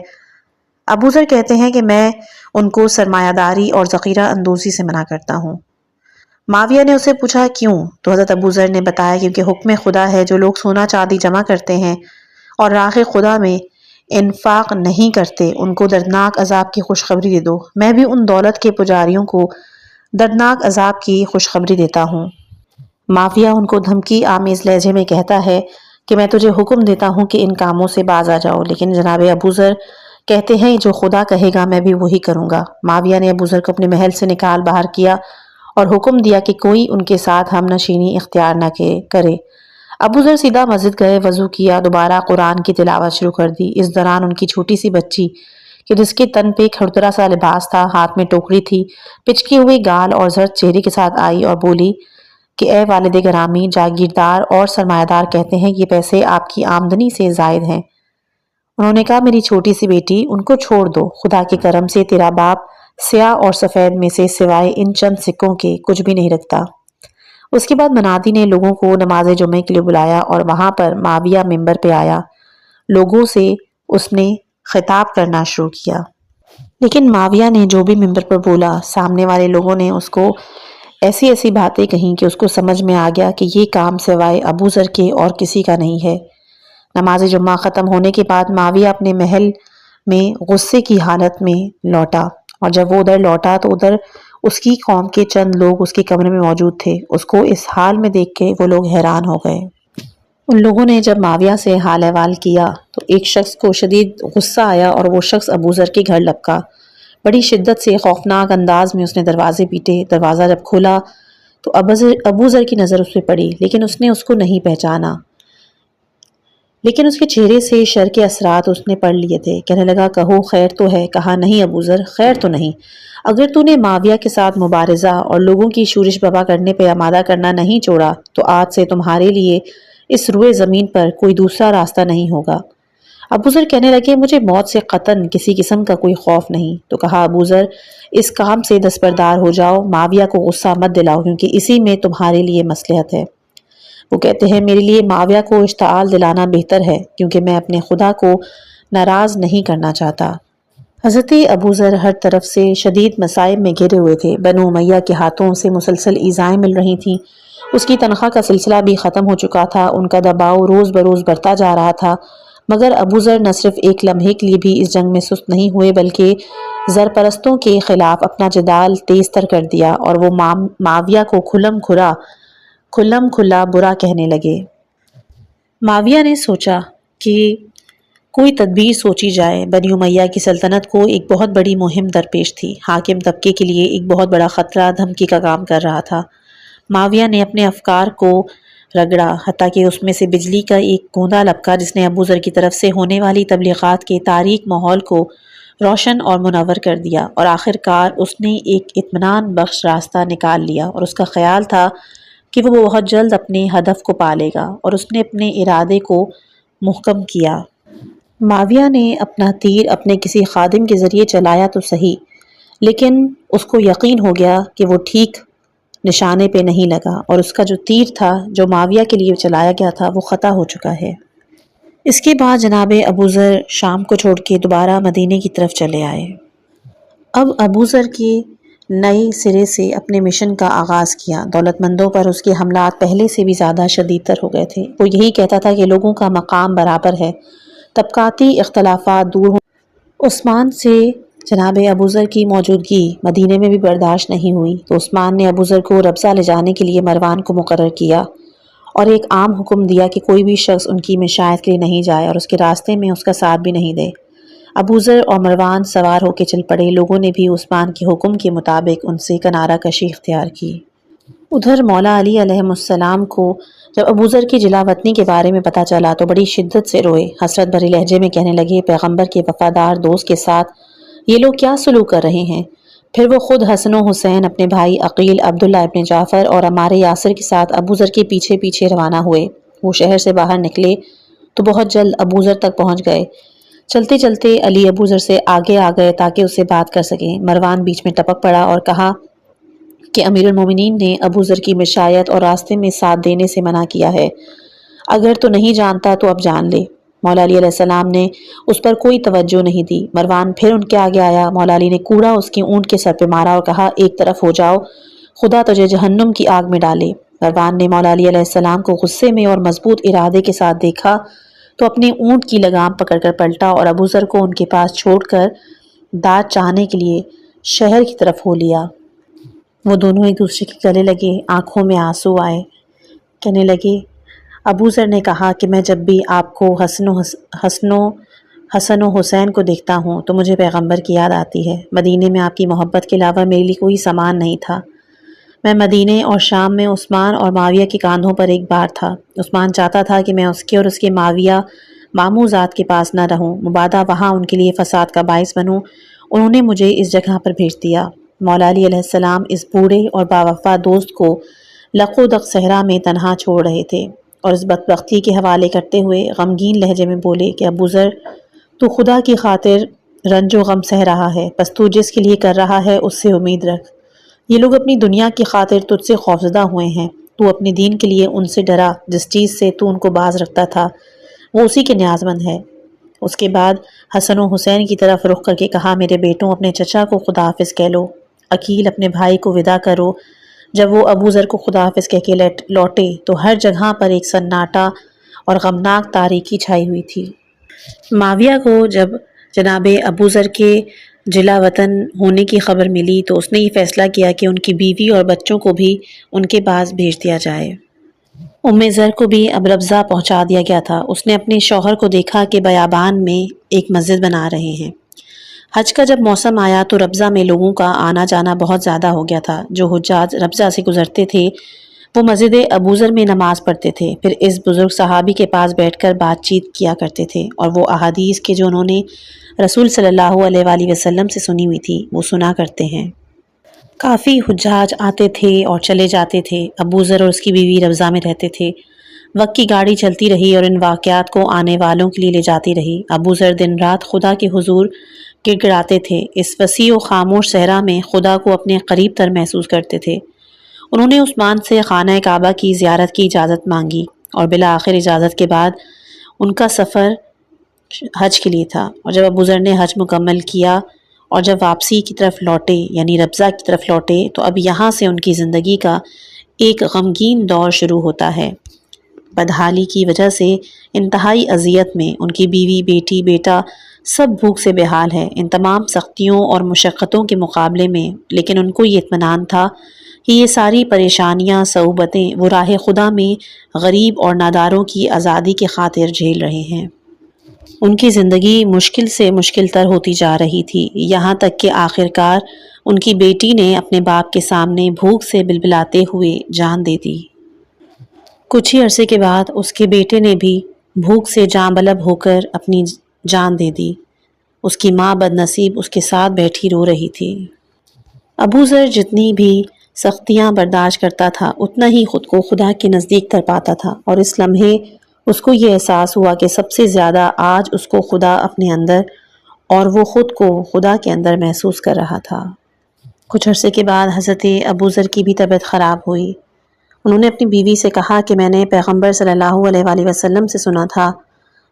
ابو ذر کہتے ہیں کہ میں ان کو سرمایہ داری اور ذخیرہ اندوزی سے منع کرتا ہوں۔ معاویہ نے اسے پوچھا کیوں؟ تو حضرت ابو ذر نے بتایا کیونکہ حکم خدا ہے، جو لوگ سونا چاندی جمع کرتے ہیں اور راہ خدا میں انفاق نہیں کرتے ان کو دردناک عذاب کی خوشخبری دے دو۔ میں بھی ان دولت کے پجاریوں کو دردناک عذاب کی خوشخبری دیتا ہوں۔ معاویہ ان کو دھمکی آمیز لہجے میں کہتا ہے کہ میں تجھے حکم دیتا ہوں کہ ان کاموں سے باز آ جاؤ، لیکن جناب ابو ذر کہتے ہیں جو خدا کہے گا میں بھی وہی کروں گا۔ معاویہ نے ابو ذر کو اپنے محل سے نکال باہر کیا اور حکم دیا کہ کوئی ان کے ساتھ ہم نشینی اختیار نہ کرے۔ ابو ذر سیدھا مسجد گئے، وضو کیا، دوبارہ قرآن کی تلاوت شروع کر دی۔ اس دوران ان کی چھوٹی سی بچی کہ جس کے تن پہ کھردرا سا لباس تھا، ہاتھ میں ٹوکری تھی، پچکی ہوئی گال اور زرد چہرے کے ساتھ آئی اور بولی کہ اے والد گرامی، جاگیردار اور سرمایہ دار کہتے ہیں یہ پیسے آپ کی آمدنی سے زائد ہیں۔ انہوں نے کہا، میری چھوٹی سی بیٹی، ان کو چھوڑ دو، خدا کے کرم سے تیرا باپ سیاہ اور سفید میں سے سوائے ان چند سکوں کے کچھ بھی نہیں رکھتا۔ اس کے بعد منادی نے لوگوں کو نماز جمعے کے لیے بلایا اور وہاں پر معاویہ ممبر پہ آیا۔ لوگوں سے اس نے خطاب کرنا شروع کیا، لیکن معاویہ نے جو بھی ممبر پر بولا، سامنے والے لوگوں نے اس کو ایسی باتیں کہیں کہ اس کو سمجھ میں آ گیا کہ یہ کام سوائے ابو ذر کے اور کسی کا نہیں ہے۔ نماز جمعہ ختم ہونے کے بعد معاویہ اپنے محل میں غصے کی حالت میں لوٹا، اور جب وہ ادھر لوٹا تو ادھر اس کی قوم کے چند لوگ اس کے کمرے میں موجود تھے۔ اس کو اس حال میں دیکھ کے وہ لوگ حیران ہو گئے۔ ان لوگوں نے جب معاویہ سے حال احوال کیا تو ایک شخص کو شدید غصہ آیا اور وہ شخص ابو ذر کے گھر لپکا۔ بڑی شدت سے خوفناک انداز میں اس نے دروازے پیٹے۔ دروازہ جب کھولا تو ابو ذر کی نظر اس پہ پڑی، لیکن اس نے اس کو نہیں پہچانا، لیکن اس کے چہرے سے شر کے اثرات اس نے پڑھ لیے تھے۔ کہنے لگا، کہو خیر تو ہے؟ کہا، نہیں ابو ذر، خیر تو نہیں۔ اگر تو نے معاویہ کے ساتھ مبارزہ اور لوگوں کی شورش بابا کرنے پہ آمادہ کرنا نہیں چھوڑا تو آج سے تمہارے لیے اس روئے زمین پر کوئی دوسرا راستہ نہیں ہوگا۔ ابو ذر کہنے لگے، مجھے موت سے قطعاً کسی قسم کا کوئی خوف نہیں۔ تو کہا ابو ذر، اس کام سے دستبردار ہو جاؤ، معاویہ کو غصہ مت دلاؤ، کیونکہ اسی میں تمہارے لیے مصلحت ہے۔ وہ کہتے ہیں، میرے لیے معاویہ کو اشتعال دلانا بہتر ہے، کیونکہ میں اپنے خدا کو ناراض نہیں کرنا چاہتا۔ حضرت ابو ذر ہر طرف سے شدید مصائب میں گھرے ہوئے تھے۔ بنو امیہ کے ہاتھوں سے مسلسل ایذائیں مل رہی تھیں۔ اس کی تنخواہ کا سلسلہ بھی ختم ہو چکا تھا۔ ان کا دباؤ روز بروز بڑھتا جا رہا تھا، مگر ابو ذر نہ صرف ایک لمحے کے لیے بھی اس جنگ میں سست نہیں ہوئے، بلکہ زرپرستوں کے خلاف اپنا جدال تیز تر کر دیا اور وہ معاویہ کو کھلم کھلا برا کہنے لگے۔ معاویہ نے سوچا کہ کوئی تدبیر سوچی جائے۔ بنی امیہ کی سلطنت کو ایک بہت بڑی مہم درپیش تھی۔ حاکم طبقے کے لیے ایک بہت بڑا خطرہ دھمکی کا کام کر رہا تھا۔ معاویہ نے اپنے افکار کو رگڑا، حتیٰ کہ اس میں سے بجلی کا ایک گوندا لپکا، جس نے ابو ذر کی طرف سے ہونے والی تبلیغات کے تاریک ماحول کو روشن اور منور کر دیا، اور آخر کار اس نے ایک اطمینان بخش راستہ نکال لیا، اور اس کا خیال تھا کہ وہ بہت جلد اپنے ہدف کو پالے گا، اور اس نے اپنے ارادے کو محکم کیا۔ معاویہ نے اپنا تیر اپنے کسی خادم کے ذریعے چلایا تو صحیح، لیکن اس کو یقین ہو گیا کہ وہ ٹھیک نشانے پہ نہیں لگا، اور اس کا جو تیر تھا جو معاویہ کے لیے چلایا گیا تھا وہ خطا ہو چکا ہے۔ اس کے بعد جناب ابو ذر شام کو چھوڑ کے دوبارہ مدینے کی طرف چلے آئے۔ اب ابو ذر کی نئے سرے سے اپنے مشن کا آغاز کیا۔ دولت مندوں پر اس کے حملات پہلے سے بھی زیادہ شدید تر ہو گئے تھے۔ وہ یہی کہتا تھا کہ لوگوں کا مقام برابر ہے، طبقاتی اختلافات دور ہوں۔ عثمان سے جناب ابو ذر کی موجودگی مدینے میں بھی برداشت نہیں ہوئی، تو عثمان نے ابو ذر کو ربضہ لے جانے کے لیے مروان کو مقرر کیا اور ایک عام حکم دیا کہ کوئی بھی شخص ان کی مشایت کے لیے نہیں جائے اور اس کے راستے میں اس کا ساتھ بھی نہیں دے۔ ابوذر اور مروان سوار ہو کے چل پڑے۔ لوگوں نے بھی عثمان کے حکم کے مطابق ان سے کنارہ کشی اختیار کی۔ ادھر مولا علی علیہ السلام کو جب ابوذر کی جلا وطنی کے بارے میں پتہ چلا تو بڑی شدت سے روئے، حسرت بھرے لہجے میں کہنے لگے، پیغمبر کے وفادار دوست کے ساتھ یہ لوگ کیا سلوک کر رہے ہیں؟ پھر وہ خود حسن و حسین، اپنے بھائی عقیل، عبداللہ ابن جعفر اور عمار یاسر کے ساتھ ابوذر کے پیچھے پیچھے روانہ ہوئے۔ وہ شہر سے باہر نکلے تو بہت جلد ابوذر تک پہنچ گئے۔ چلتے چلتے علی ابوذر سے آگے آ گئے تاکہ اس سے بات کر سکیں۔ مروان بیچ میں ٹپک پڑا اور کہا کہ امیر المومنین نے ابوذر کی مشایت اور راستے میں ساتھ دینے سے منع کیا ہے، اگر تو نہیں جانتا تو اب جان لے۔ مولا علی علیہ السلام نے اس پر کوئی توجہ نہیں دی۔ مروان پھر ان کے آگے آیا۔ مولا علی نے کوڑا اس کے اونٹ کے سر پہ مارا اور کہا، ایک طرف ہو جاؤ، خدا تجھے جہنم کی آگ میں ڈالے۔ مروان نے مولا علی علیہ السلام کو غصے میں اور مضبوط ارادے کے ساتھ دیکھا تو اپنے اونٹ کی لگام پکڑ کر پلٹا اور ابوذر کو ان کے پاس چھوڑ کر داد چاہنے کے لیے شہر کی طرف ہو لیا۔ وہ دونوں ایک دوسرے کے گلے لگے، آنکھوں میں آنسو آئے۔ کہنے لگے، ابوذر نے کہا کہ میں جب بھی آپ کو حسن و حسین کو دیکھتا ہوں تو مجھے پیغمبر کی یاد آتی ہے۔ مدینے میں آپ کی محبت کے علاوہ میرے لیے کوئی سامان نہیں تھا۔ میں مدینے اور شام میں عثمان اور معاویہ کے کاندھوں پر ایک بار تھا۔ عثمان چاہتا تھا کہ میں اس کے اور اس کے معاویہ ماموں ذات کے پاس نہ رہوں، مبادا وہاں ان کے لیے فساد کا باعث بنوں۔ انہوں نے مجھے اس جگہ پر بھیج دیا۔ مولا علی علیہ السلام اس بوڑھے اور باوفا دوست کو لق و دق صحرا میں تنہا چھوڑ رہے تھے اور اس بدبختی کے حوالے کرتے ہوئے غمگین لہجے میں بولے کہ ابوذر، تو خدا کی خاطر رنج و غم سہ رہا ہے، بس تو جس کے لیے کر رہا ہے اس سے امید رکھ۔ یہ لوگ اپنی دنیا کی خاطر تجھ سے خوفزدہ ہوئے ہیں، تو اپنے دین کے لیے ان سے ڈرا جس چیز سے تو ان کو باز رکھتا تھا، وہ اسی کے نیازمند ہے۔ اس کے بعد حسن و حسین کی طرف رخ کر کے کہا، میرے بیٹوں، اپنے چچا کو خدا حافظ کہہ لو۔ عقیل، اپنے بھائی کو وداع کرو۔ جب وہ ابوذر کو خدا حافظ کہہ کے لوٹے تو ہر جگہ پر ایک سناٹا اور غمناک تاریکی چھائی ہوئی تھی۔ معاویہ کو جب جناب ابوذر کے جلا وطن ہونے کی خبر ملی تو اس نے یہ فیصلہ کیا کہ ان کی بیوی اور بچوں کو بھی ان کے پاس بھیج دیا جائے۔ ذر کو بھی اب ربضہ پہنچا دیا گیا تھا۔ اس نے اپنے شوہر کو دیکھا کہ بیابان میں ایک مسجد بنا رہے ہیں۔ حج کا جب موسم آیا تو ربضہ میں لوگوں کا آنا جانا بہت زیادہ ہو گیا تھا۔ جو حجاج ربضہ سے گزرتے تھے وہ مسجد ابوذر میں نماز پڑھتے تھے، پھر اس بزرگ صحابی کے پاس بیٹھ کر بات چیت کیا کرتے تھے اور وہ احادیث کے جو انہوں نے رسول صلی اللہ علیہ وآلہ وسلم سے سنی ہوئی تھی وہ سنا کرتے ہیں۔ کافی حجاج آتے تھے اور چلے جاتے تھے۔ ابوذر اور اس کی بیوی ربضہ میں رہتے تھے۔ وقت کی گاڑی چلتی رہی اور ان واقعات کو آنے والوں کے لیے لے جاتی رہی۔ ابوذر دن رات خدا کے حضور گڑ گڑاتے تھے۔ اس وسیع و خاموش صحرا میں خدا کو اپنے قریب تر محسوس کرتے تھے۔ انہوں نے عثمان سے خانہ کعبہ کی زیارت کی اجازت مانگی اور بالآخر اجازت کے بعد ان کا سفر حج کے لیے تھا۔ اور جب ابوذر نے حج مکمل کیا اور جب واپسی کی طرف لوٹے یعنی ربضہ کی طرف لوٹے تو اب یہاں سے ان کی زندگی کا ایک غمگین دور شروع ہوتا ہے۔ بدحالی کی وجہ سے انتہائی اذیت میں ان کی بیوی، بیٹی، بیٹا سب بھوک سے بے حال ہے۔ ان تمام سختیوں اور مشقتوں کے مقابلے میں لیکن ان کو یہ اطمینان تھا کہ یہ ساری پریشانیاں، صعوبتیں وہ راہ خدا میں غریب اور ناداروں کی آزادی کی خاطر جھیل رہے ہیں۔ ان کی زندگی مشکل سے مشکل تر ہوتی جا رہی تھی، یہاں تک کہ آخر کار ان کی بیٹی نے اپنے باپ کے سامنے بھوک سے بلبلاتے ہوئے جان دے دی۔ کچھ ہی عرصے کے بعد اس کے بیٹے نے بھی بھوک سے جاں بلب ہو کر اپنی جان دے دی۔ اس کی ماں بد نصیب اس کے ساتھ بیٹھی رو رہی تھی۔ ابوذر جتنی بھی سختیاں برداشت کرتا تھا اتنا ہی خود کو خدا کے نزدیک تر پاتا تھا، اور اس لمحے اس کو یہ احساس ہوا کہ سب سے زیادہ آج اس کو خدا اپنے اندر اور وہ خود کو خدا کے اندر محسوس کر رہا تھا۔ کچھ عرصے کے بعد حضرت ابوذر کی بھی طبیعت خراب ہوئی۔ انہوں نے اپنی بیوی سے کہا کہ میں نے پیغمبر صلی اللہ علیہ وآلہ وسلم سے سنا تھا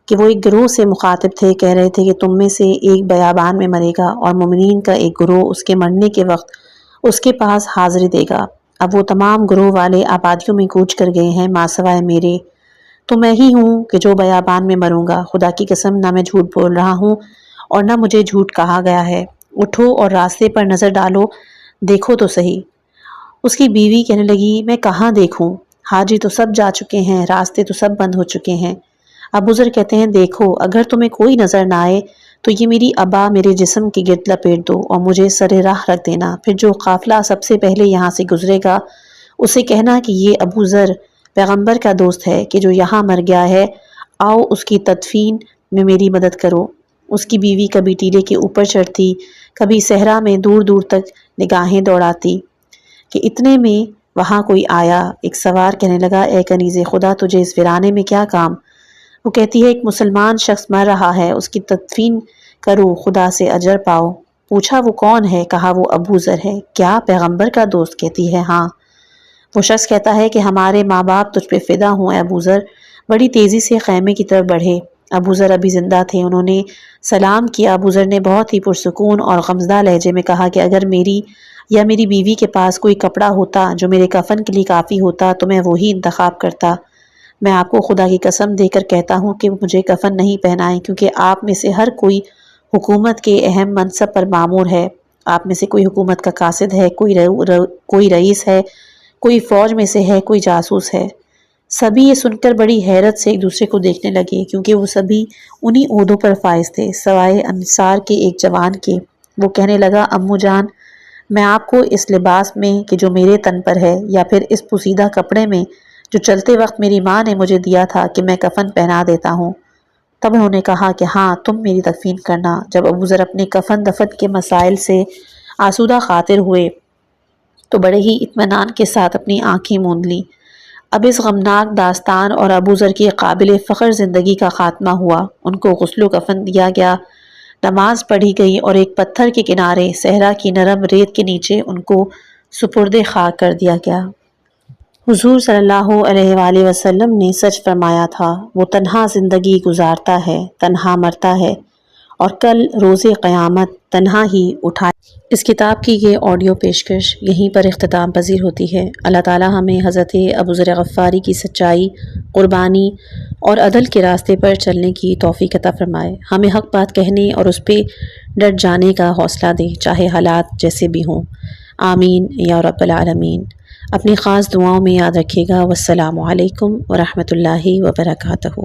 کہ وہ ایک گروہ سے مخاطب تھے، کہہ رہے تھے کہ تم میں سے ایک بیابان میں مرے گا اور مومنین کا ایک گروہ اس کے مرنے کے وقت اس کے پاس حاضری دے گا۔ اب وہ تمام گروہ والے آبادیوں میں کوچ کر گئے ہیں ماں سوائے میرے، تو میں ہی ہوں کہ جو بیابان میں مروں گا۔ خدا کی قسم نہ میں جھوٹ بول رہا ہوں اور نہ مجھے جھوٹ کہا گیا ہے۔ اٹھو اور راستے پر نظر ڈالو، دیکھو تو صحیح۔ اس کی بیوی کہنے لگی، میں کہاں دیکھوں؟ حاجی تو سب جا چکے ہیں، راستے تو سب بند ہو چکے ہیں۔ ابو ذر کہتے ہیں دیکھو اگر تمہیں کوئی نظر نہ آئے تو یہ میری ابا میرے جسم کی گرد لپیٹ دو اور مجھے سر راہ رکھ دینا، پھر جو قافلہ سب سے پہلے یہاں سے گزرے گا اسے کہنا کہ یہ ابو ذر پیغمبر کا دوست ہے کہ جو یہاں مر گیا ہے، آؤ اس کی تدفین میں میری مدد کرو۔ اس کی بیوی کبھی ٹیلے کے اوپر چڑھتی، کبھی صحرا میں دور دور تک نگاہیں دوڑاتی کہ اتنے میں وہاں کوئی آیا۔ ایک سوار کہنے لگا اے کنیز خدا تجھے اس ویرانے میں کیا کام؟ وہ کہتی ہے ایک مسلمان شخص مر رہا ہے، اس کی تدفین کرو، خدا سے اجر پاؤ۔ پوچھا وہ کون ہے؟ کہا وہ ابو ذر ہے۔ کیا پیغمبر کا دوست؟ کہتی ہے ہاں۔ وہ شخص کہتا ہے کہ ہمارے ماں باپ تجھ پہ فدا ہوں اے ابو ذر۔ بڑی تیزی سے خیمے کی طرف بڑھے۔ ابو ذر ابھی زندہ تھے، انہوں نے سلام کیا۔ ابو ذر نے بہت ہی پرسکون اور غمزدہ لہجے میں کہا کہ اگر میری یا میری بیوی کے پاس کوئی کپڑا ہوتا جو میرے کفن کے لیے کافی ہوتا تو میں وہی انتخاب کرتا۔ میں آپ کو خدا کی قسم دے کر کہتا ہوں کہ مجھے کفن نہیں پہنائیں، کیونکہ آپ میں سے ہر حکومت کے اہم منصب پر مامور ہے۔ آپ میں سے کوئی حکومت کا قاصد ہے، کوئی رئیس ہے، کوئی فوج میں سے ہے، کوئی جاسوس ہے۔ سبھی یہ سن کر بڑی حیرت سے ایک دوسرے کو دیکھنے لگے، کیونکہ وہ سبھی انہی عہدوں پر فائز تھے سوائے انصار کے ایک جوان کے۔ وہ کہنے لگا امو جان، میں آپ کو اس لباس میں کہ جو میرے تن پر ہے، یا پھر اس پوسیدہ کپڑے میں جو چلتے وقت میری ماں نے مجھے دیا تھا کہ میں کفن پہنا دیتا ہوں۔ تب انہوں نے کہا کہ ہاں تم میری تکفین کرنا۔ جب ابو ذر اپنے کفن دفن کے مسائل سے آسودہ خاطر ہوئے تو بڑے ہی اطمینان کے ساتھ اپنی آنکھیں موند لیں۔ اب اس غمناک داستان اور ابو ذر کی قابل فخر زندگی کا خاتمہ ہوا۔ ان کو غسل و کفن دیا گیا، نماز پڑھی گئی اور ایک پتھر کے کنارے صحرا کی نرم ریت کے نیچے ان کو سپرد خاک کر دیا گیا۔ حضور صلی اللہ علیہ وآلہ وسلم نے سچ فرمایا تھا، وہ تنہا زندگی گزارتا ہے، تنہا مرتا ہے اور کل روز قیامت تنہا ہی اٹھائے۔ اس کتاب کی یہ آڈیو پیشکش یہیں پر اختتام پذیر ہوتی ہے۔ اللہ تعالی ہمیں حضرت ابو ذر غفاری کی سچائی، قربانی اور عدل کے راستے پر چلنے کی توفیق عطا فرمائے۔ ہمیں حق بات کہنے اور اس پہ ڈٹ جانے کا حوصلہ دے، چاہے حالات جیسے بھی ہوں۔ آمین یا رب العالمین۔ اپنی خاص دعاؤں میں یاد رکھیے گا۔ والسلام علیکم ورحمۃ اللہ وبرکاتہ۔